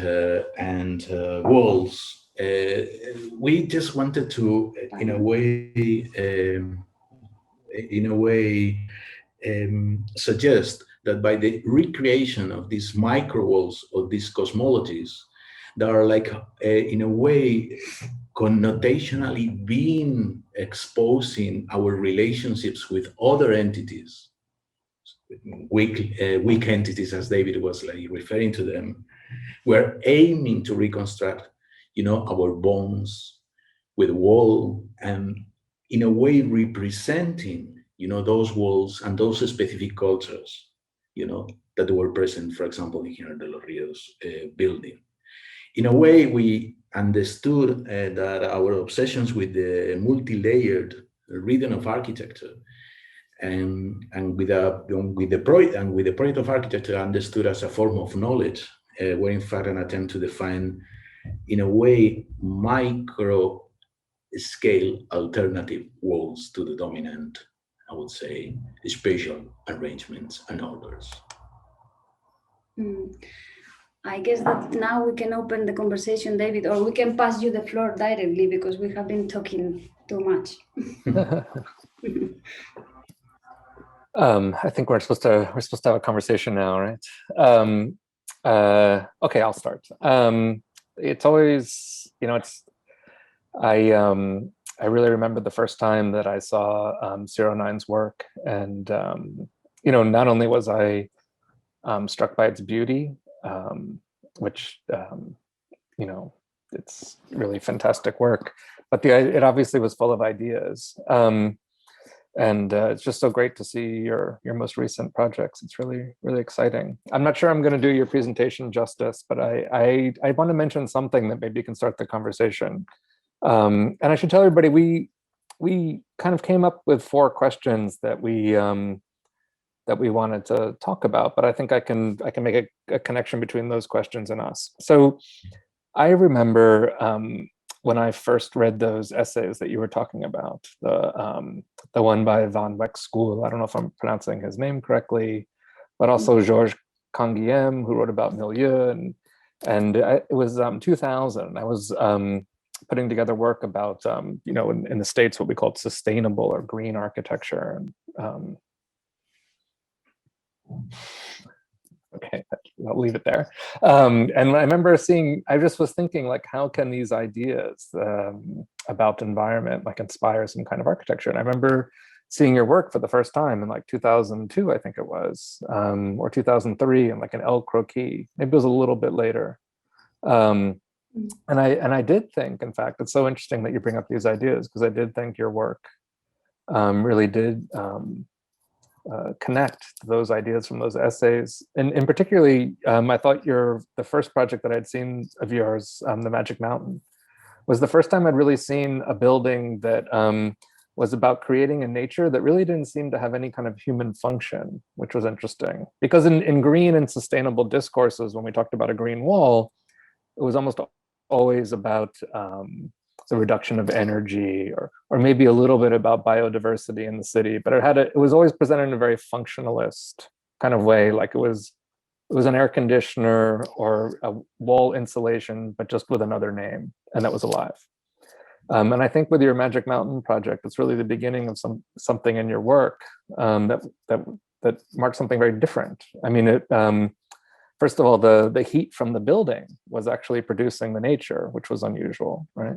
C: walls, we just wanted to, in a way, suggest that by the recreation of these micro worlds or these cosmologies, that are like, in a way, connotationally being exposing our relationships with other entities, weak entities, as David was like referring to them. We're aiming to reconstruct, our bonds with the world, and in a way representing, those walls and those specific cultures, that were present, for example, in General de los Rios building. In a way, we understood that our obsessions with the multi-layered rhythm of architecture and with the project of architecture understood as a form of knowledge, were in fact an attempt to define, in a way, micro scale alternative walls to the dominant, I would say, spatial arrangements and orders.
B: I guess that now we can open the conversation, David, or we can pass you the floor directly because we have been talking too much.
A: I think we're supposed to have a conversation now, right? Okay, I'll start. It's always, I really remember the first time that I saw 09's work, and not only was I struck by its beauty, which it's really fantastic work, but it obviously was full of ideas. And it's just so great to see your most recent projects. It's really, really exciting. I'm not sure I'm going to do your presentation justice, but I want to mention something that maybe can start the conversation. And I should tell everybody, we kind of came up with 4 questions that we wanted to talk about, but I think I can make a connection between those questions and us. So I remember when I first read those essays that you were talking about, the one by Van Wyck School, I don't know if I'm pronouncing his name correctly, but also Georges Canguilhem, who wrote about milieu, and it was 2000. I was putting together work about in the States what we called sustainable or green architecture. And, okay, I'll leave it there. And I remember I just was thinking, like, how can these ideas about environment inspire some kind of architecture? And I remember seeing your work for the first time in 2002, I think it was, or 2003, in an El Croquis. Maybe it was a little bit later. And I did think, in fact, it's so interesting that you bring up these ideas, because I did think your work really did connect those ideas from those essays. And particularly, I thought the first project that I'd seen of yours, The Magic Mountain, was the first time I'd really seen a building that was about creating a nature that really didn't seem to have any kind of human function, which was interesting. Because in green and sustainable discourses, when we talked about a green wall, it was almost always about the reduction of energy, or maybe a little bit about biodiversity in the city, but it was always presented in a very functionalist kind of way, like it was an air conditioner or a wall insulation, but just with another name, and that was alive. And I think with your Magic Mountain project, it's really the beginning of something in your work that marks something very different. I mean, first of all, the heat from the building was actually producing the nature, which was unusual, right?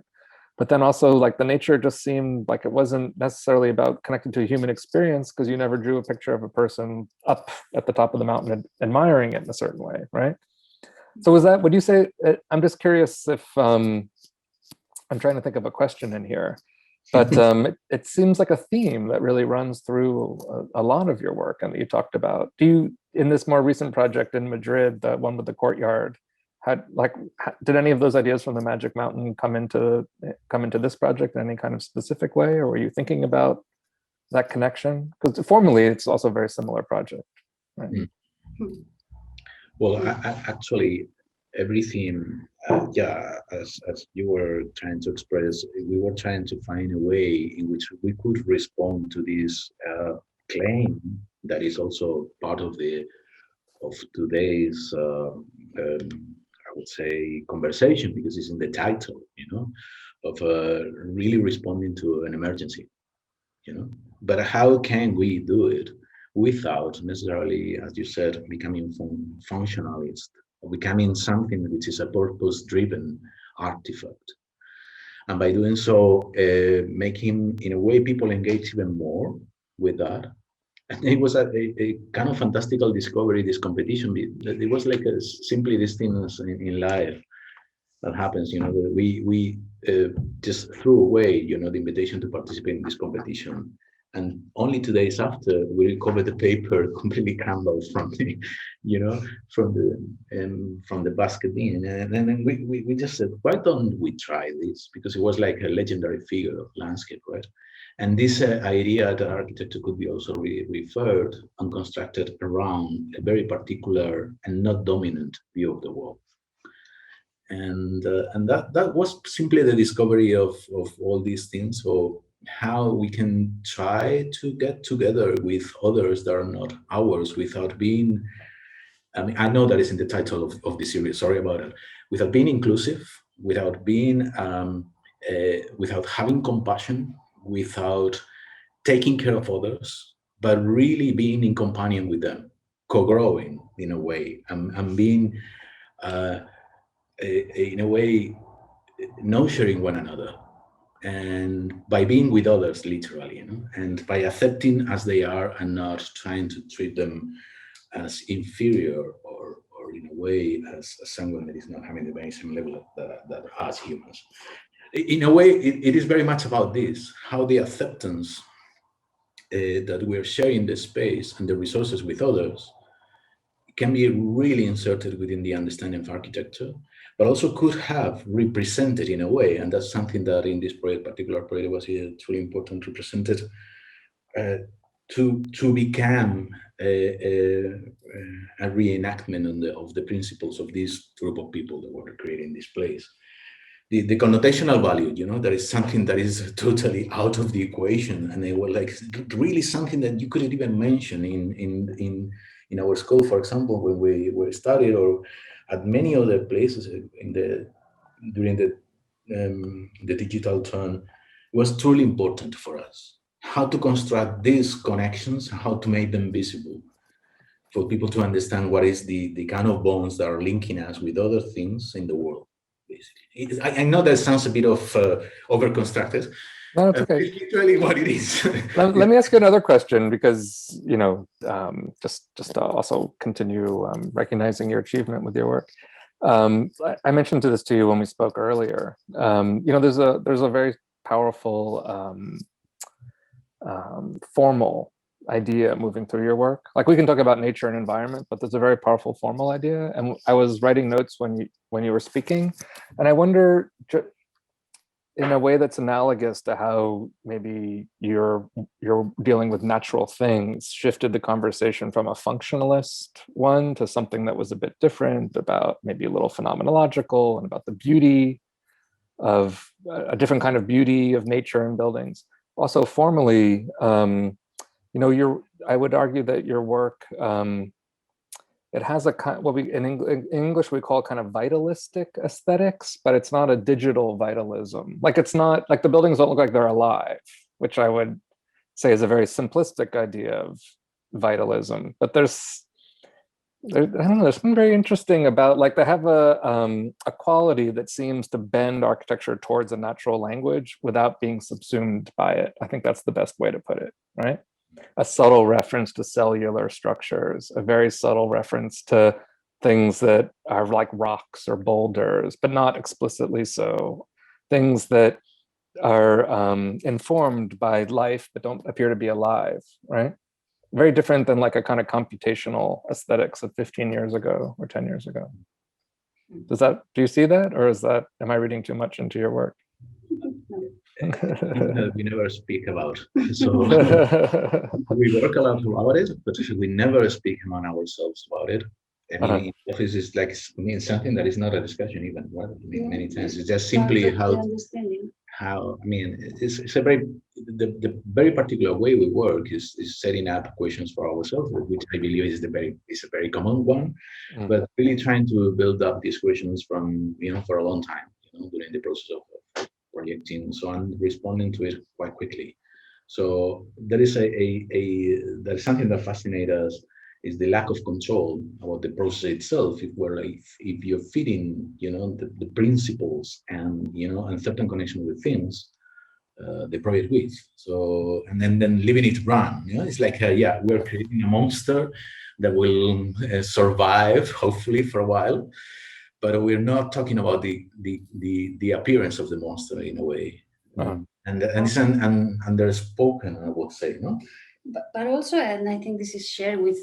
A: But then also, the nature just seemed like it wasn't necessarily about connecting to a human experience, because you never drew a picture of a person up at the top of the mountain admiring it in a certain way, right? So would you say, I'm just curious if, I'm trying to think of a question in here, but it seems like a theme that really runs through a lot of your work and that you talked about. In this more recent project in Madrid, the one with the courtyard, did any of those ideas from the Magic Mountain come into this project in any kind of specific way, or were you thinking about that connection? Because formally, it's also a very similar project, right?
C: Well, actually, everything, as you were trying to express, we were trying to find a way in which we could respond to this claim that is also part of today's would say, conversation, because it's in the title, of really responding to an emergency, But how can we do it without necessarily, as you said, becoming functionalist, or becoming something which is a purpose-driven artifact? And by doing so, making, in a way, people engage even more with that. And it was a kind of fantastical discovery, this competition. It was like simply these things in life that happens, that we just threw away, the invitation to participate in this competition. And only 2 days after, we recovered the paper completely crumbled from the, from the basket bin. And then we just said, why don't we try this? Because it was like a legendary figure of landscape, right? And this idea that architecture could be also referred and constructed around a very particular and not dominant view of the world. And that was simply the discovery of all these things. So how we can try to get together with others that are not ours without being, I know that is in the title of the series, sorry about it, without being inclusive, without being, without having compassion, without taking care of others, but really being in companion with them, co-growing in a way, and being, in a way, nurturing one another. And by being with others, literally, and by accepting as they are and not trying to treat them as inferior or in a way as someone that is not having the very same level that us humans. In a way, it is very much about this, how the acceptance that we're sharing the space and the resources with others can be really inserted within the understanding of architecture, but also could have represented in a way, and that's something that in this particular project was truly important, represented to become a reenactment of the principles of this group of people that were creating this place. The connotational value, that is something that is totally out of the equation, and they were like really something that you couldn't even mention in our school, for example, when we studied, or at many other places during the digital turn. It was truly important for us how to construct these connections, how to make them visible for people to understand what is the kind of bonds that are linking us with other things in the world. Basically, I know that sounds a bit of over-constructed.
A: No, it's okay.
C: It's literally what it is.
A: Let me ask you another question, because just to also continue recognizing your achievement with your work. I mentioned this to you when we spoke earlier. There's a very powerful formal idea moving through your work. Like, we can talk about nature and environment, but there's a very powerful formal idea. And I was writing notes when you were speaking, and I wonder, in a way that's analogous to how maybe you're dealing with natural things, shifted the conversation from a functionalist one to something that was a bit different, about maybe a little phenomenological, and about the beauty of a different kind of beauty of nature and buildings. Also, formally, I would argue that your work, it has a kind, what we in English we call kind of vitalistic aesthetics, but it's not a digital vitalism. Like, it's not like the buildings don't look like they're alive, which I would say is a very simplistic idea of vitalism. But I don't know, there's something very interesting about, like, they have a quality that seems to bend architecture towards a natural language without being subsumed by it. I think that's the best way to put it, right? A subtle reference to cellular structures, a very subtle reference to things that are like rocks or boulders, but not explicitly so. Things that are informed by life, but don't appear to be alive, right? Very different than like a kind of computational aesthetics of 15 years ago or 10 years ago. Do you see that? Or am I reading too much into your work?
C: We never speak about. So we work a lot about it, but we never speak among ourselves about it. I mean, office is like, something that is not a discussion even. Right? I mean, many times it's just simply how. I mean, it's a very the very particular way we work is setting up questions for ourselves, which I believe is a very common one, but really trying to build up these questions from, for a long time, during the process of projecting and so on, responding to it quite quickly. So there is there is something that fascinates us, is the lack of control about the process itself. If you're feeding, the principles and and certain connection with things, the project with. So and then leaving it run. It's like we're creating a monster that will survive, hopefully, for a while, but we're not talking about the appearance of the monster in a way. And it's underspoken, I would say, no.
B: But also, and I think this is shared with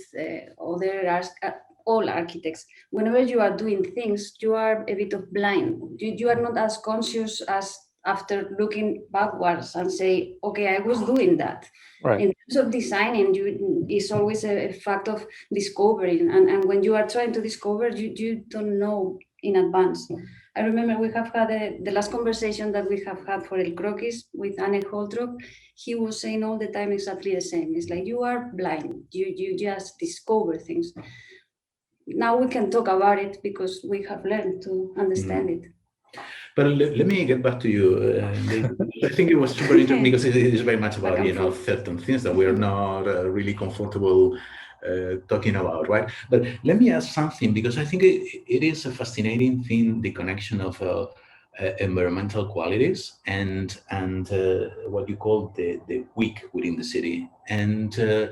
B: all architects, whenever you are doing things, you are a bit of blind. You are not as conscious as after looking backwards and say, okay, I was doing that.
A: Right.
B: In terms of designing, it's always a fact of discovering. And when you are trying to discover, you don't know in advance. I remember we have had the last conversation that we have had for El Croquis with Anne Holtrop. He was saying all the time exactly the same. It's like you are blind. You just discover things. Now we can talk about it because we have learned to understand it.
C: But let me get back to you. I think it was super interesting because it is very much about certain things that we are not really comfortable talking about, right? But let me ask something, because I think it is a fascinating thing, the connection of environmental qualities and what you call the weak within the city. And do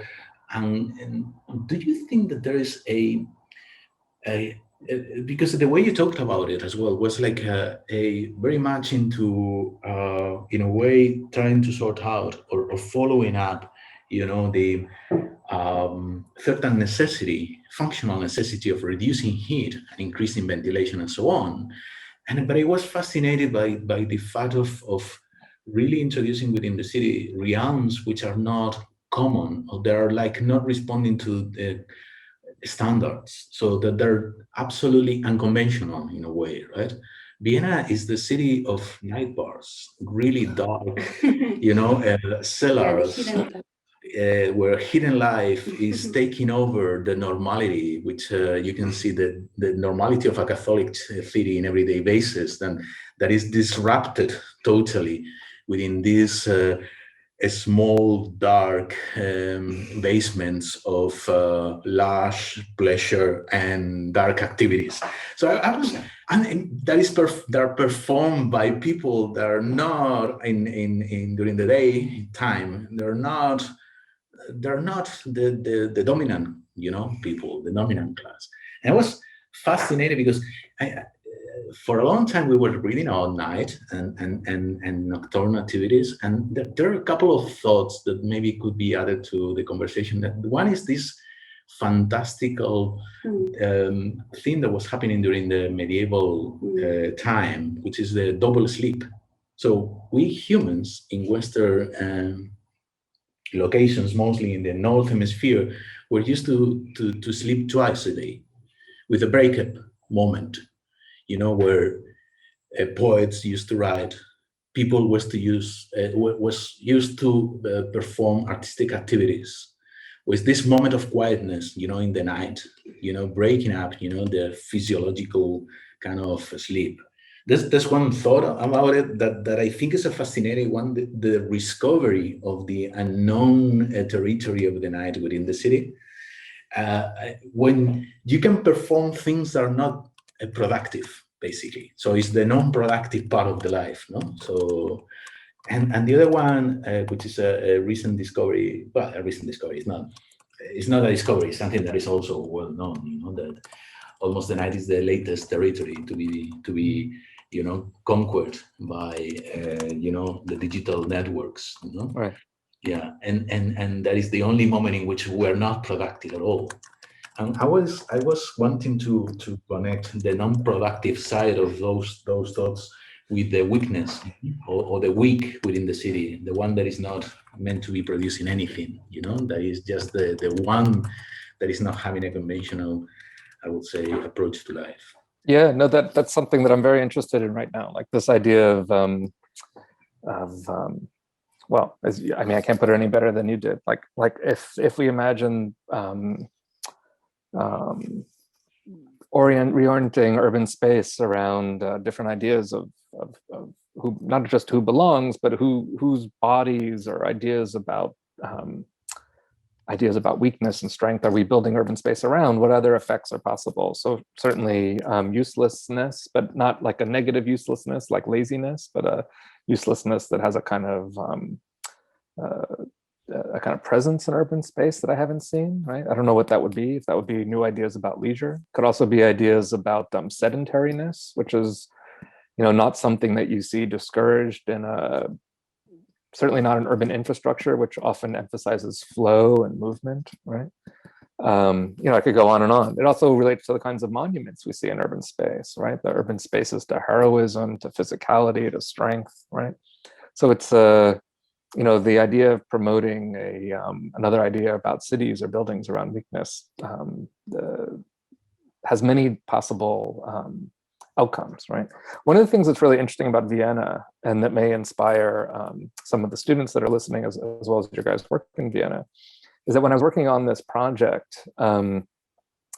C: you think that there is because the way you talked about it as well was like a very much into in a way trying to sort out or following up, the certain necessity, functional necessity of reducing heat and increasing ventilation and so on. But I was fascinated by the fact of really introducing within the city realms which are not common, or they are like not responding to the standards, so that they're absolutely unconventional in a way, right? Vienna is the city of night bars, really dark, cellars, where hidden life is taking over the normality, which you can see the normality of a Catholic city in everyday basis, then that is disrupted totally within this small, dark basements of large pleasure and dark activities. So they're performed by people that are not in during the day time. They're not the dominant, people, the dominant class. And I was fascinated because for a long time we were reading all night and nocturnal activities, and there are a couple of thoughts that maybe could be added to the conversation. One is this fantastical thing that was happening during the medieval time, which is the double sleep. So we humans in Western locations, mostly in the North Hemisphere, were used to sleep twice a day with a breakup moment, where poets used to write, people was used to perform artistic activities with this moment of quietness, in the night, breaking up, the physiological kind of sleep. There's one thought about it that I think is a fascinating one, the discovery of the unknown territory of the night within the city. When you can perform things that are not productive, basically. So it's the non-productive part of the life, no? So, and the other one, which is a recent discovery, well, a recent discovery, it's not a discovery, it's something that is also well known, that almost the night is the latest territory to be conquered by, the digital networks,
A: Right.
C: Yeah, and that is the only moment in which we're not productive at all. And I was wanting to connect the non-productive side of those thoughts with the weakness or the weak within the city, the one that is not meant to be producing anything, that is just the one that is not having a conventional, I would say, approach to life.
A: Yeah, no, that's something that I'm very interested in right now. Like this idea of well, I mean, I can't put it any better than you did. Like if we imagine reorienting urban space around different ideas of who, not just who belongs, but whose bodies or ideas about weakness and strength are we building urban space around? What other effects are possible? So certainly uselessness, but not like a negative uselessness like laziness, but a uselessness that has a kind of presence in urban space that I haven't seen, right? I don't know what that would be. If that would be new ideas about leisure. Could also be ideas about sedentariness, which is, not something that you see discouraged in certainly not an urban infrastructure, which often emphasizes flow and movement, right? I could go on and on. It also relates to the kinds of monuments we see in urban space, right? The urban spaces to heroism, to physicality, to strength, right? So it's the idea of promoting another idea about cities or buildings around weakness has many possible outcomes, right? One of the things that's really interesting about Vienna, and that may inspire some of the students that are listening, as well as your guys work in Vienna, is that when I was working on this project,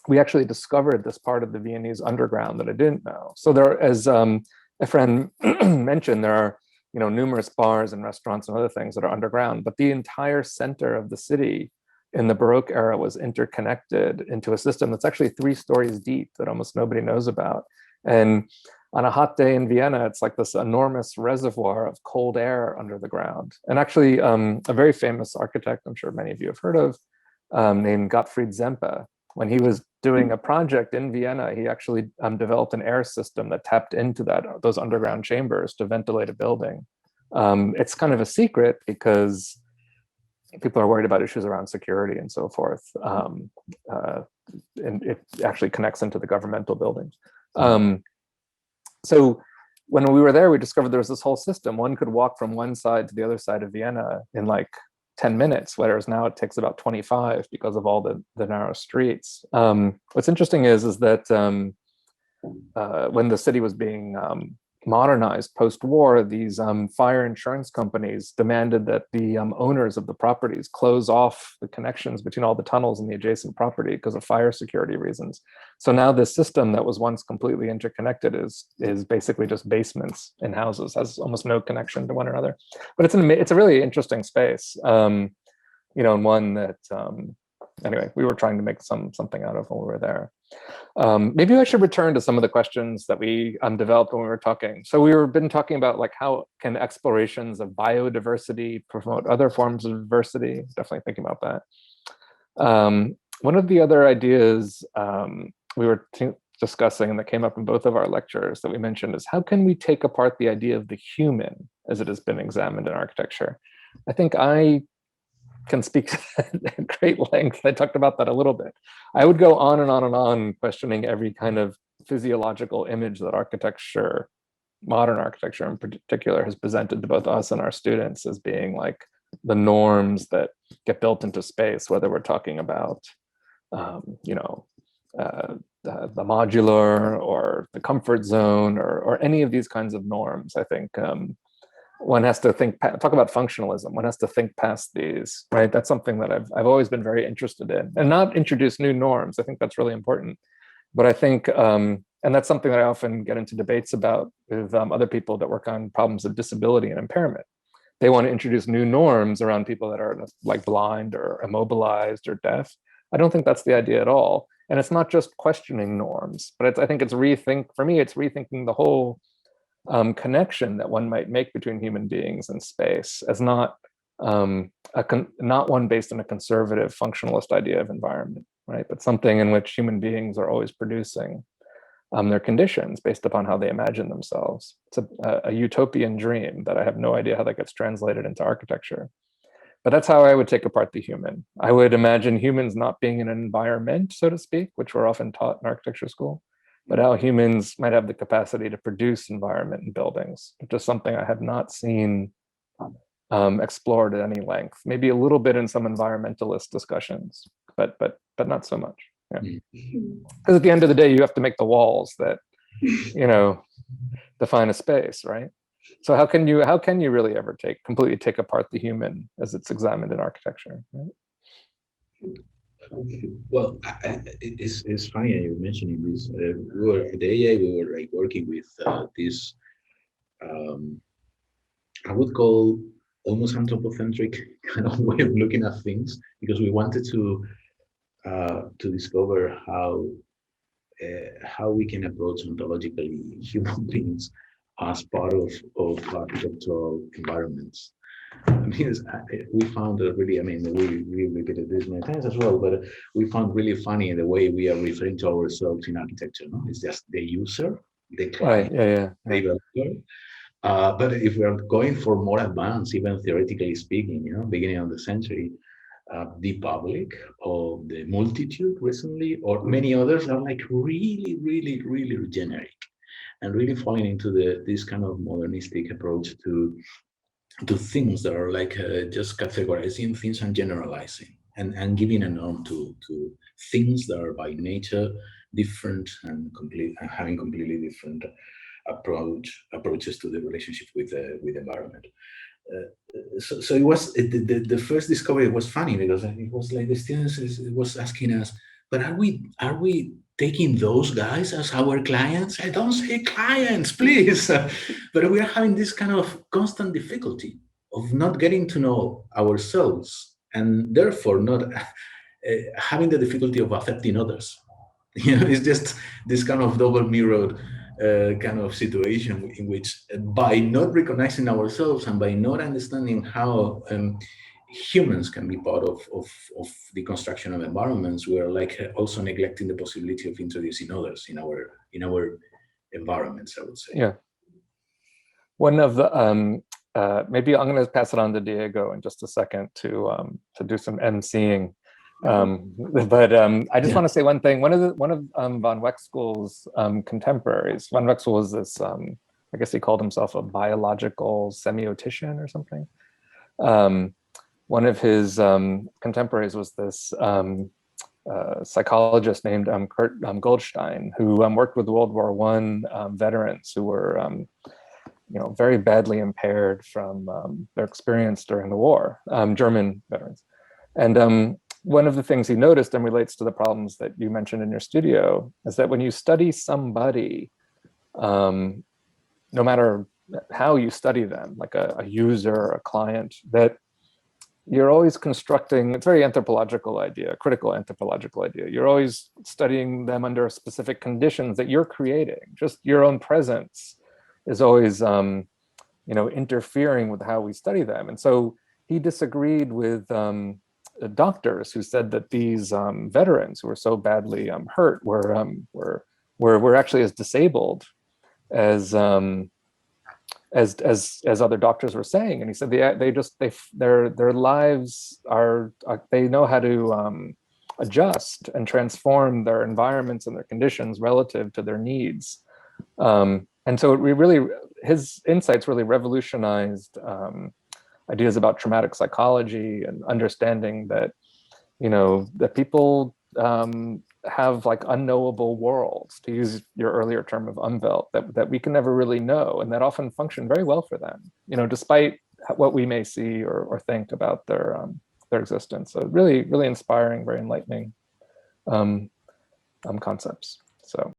A: we actually discovered this part of the Viennese underground that I didn't know. So there, as Efrén mentioned, there are numerous bars and restaurants and other things that are underground, but the entire center of the city in the Baroque era was interconnected into a system that's actually 3 stories deep that almost nobody knows about. And on a hot day in Vienna, it's like this enormous reservoir of cold air under the ground. And actually, a very famous architect, I'm sure many of you have heard of, named Gottfried Zempe, when he was doing a project in Vienna, he actually developed an air system that tapped into those underground chambers to ventilate a building. It's kind of a secret because people are worried about issues around security and so forth. And it actually connects into the governmental buildings. So when we were there, we discovered there was this whole system. One could walk from one side to the other side of Vienna in like 10 minutes, whereas now it takes about 25 because of all the narrow streets. What's interesting is that when the city was being modernized post-war, these fire insurance companies demanded that the owners of the properties close off the connections between all the tunnels in the adjacent property because of fire security reasons. So now this system that was once completely interconnected is basically just basements in houses, has almost no connection to one another. But it's a really interesting space, and one that anyway, we were trying to make something out of when we were there. Maybe I should return to some of the questions that we developed when we were talking. So we've been talking about like how can explorations of biodiversity promote other forms of diversity. Definitely thinking about that. One of the other ideas we were discussing and that came up in both of our lectures that we mentioned is how can we take apart the idea of the human as it has been examined in architecture? I think I can speak to that at great length. I talked about that a little bit. I would go on and on and on questioning every kind of physiological image that architecture, modern architecture in particular, has presented to both us and our students as being like the norms that get built into space, whether we're talking about the modular or the comfort zone or any of these kinds of norms. I think one has to talk about functionalism. One has to think past these, right? That's something that I've always been very interested in, and not introduce new norms. I think that's really important. But I think, and that's something that I often get into debates about with other people that work on problems of disability and impairment. They want to introduce new norms around people that are like blind or immobilized or deaf. I don't think that's the idea at all. And it's not just questioning norms, but I think it's rethinking the whole connection that one might make between human beings and space as not one based on a conservative functionalist idea of environment, right? But something in which human beings are always producing their conditions based upon how they imagine themselves. It's a utopian dream that I have no idea how that gets translated into architecture. But that's how I would take apart the human. I would imagine humans not being in an environment, so to speak, which we're often taught in architecture school, but how humans might have the capacity to produce environment in buildings, which is something I have not seen explored at any length. Maybe a little bit in some environmentalist discussions, but not so much. Because at the end of the day, you have to make the walls that define a space, right? So how can you really ever completely take apart the human as it's examined in architecture? Right?
C: Well, it's funny you're mentioning this. We were at the AA. We were like working with this. I would call almost anthropocentric kind of way of looking at things, because we wanted to discover how we can approach ontologically human beings as part of architectural environments. I mean, we found really, I mean, we repeated this many times as well, but we found really funny the way we are referring to ourselves in architecture. No, it's just the user, the client,
A: yeah.
C: developer. But if we are going for more advanced, even theoretically speaking, beginning of the century, the public or the multitude recently, or many others, are like really, really, really generic, and really falling into this kind of modernistic approach to things that are like just categorizing things and generalizing and giving a norm to things that are by nature different and having completely different approaches to the relationship with the environment. So it was the first discovery was funny, because it was like the students was asking us, but are we taking those guys as our clients? I don't say clients, please. But we are having this kind of constant difficulty of not getting to know ourselves, and therefore not having the difficulty of affecting others. It's just this kind of double mirrored kind of situation in which, by not recognizing ourselves and by not understanding how humans can be part of the construction of environments, we are like also neglecting the possibility of introducing others in our environments, I would say.
A: Yeah. One of the maybe I'm going to pass it on to Diego in just a second to do some emceeing. But I just want to say one thing. One of von Wexel's contemporaries. Von Wexel was this. I guess he called himself a biological semiotician or something. One of his contemporaries was this psychologist named Kurt Goldstein, who worked with World War I veterans who were very badly impaired from their experience during the war, German veterans. And one of the things he noticed, and relates to the problems that you mentioned in your studio, is that when you study somebody, no matter how you study them, like a user or a client, that you're always constructing, it's a very anthropological idea, critical anthropological idea. You're always studying them under specific conditions that you're creating. Just your own presence is always interfering with how we study them. And so he disagreed with doctors who said that these veterans who were so badly hurt were actually as disabled as other doctors were saying. And he said their lives are, they know how to adjust and transform their environments and their conditions relative to their needs. And so his insights really revolutionized ideas about traumatic psychology and understanding that, that people have like unknowable worlds, to use your earlier term of Umwelt, that we can never really know, and that often function very well for them, despite what we may see or think about their existence. So really, really inspiring, very enlightening concepts. So.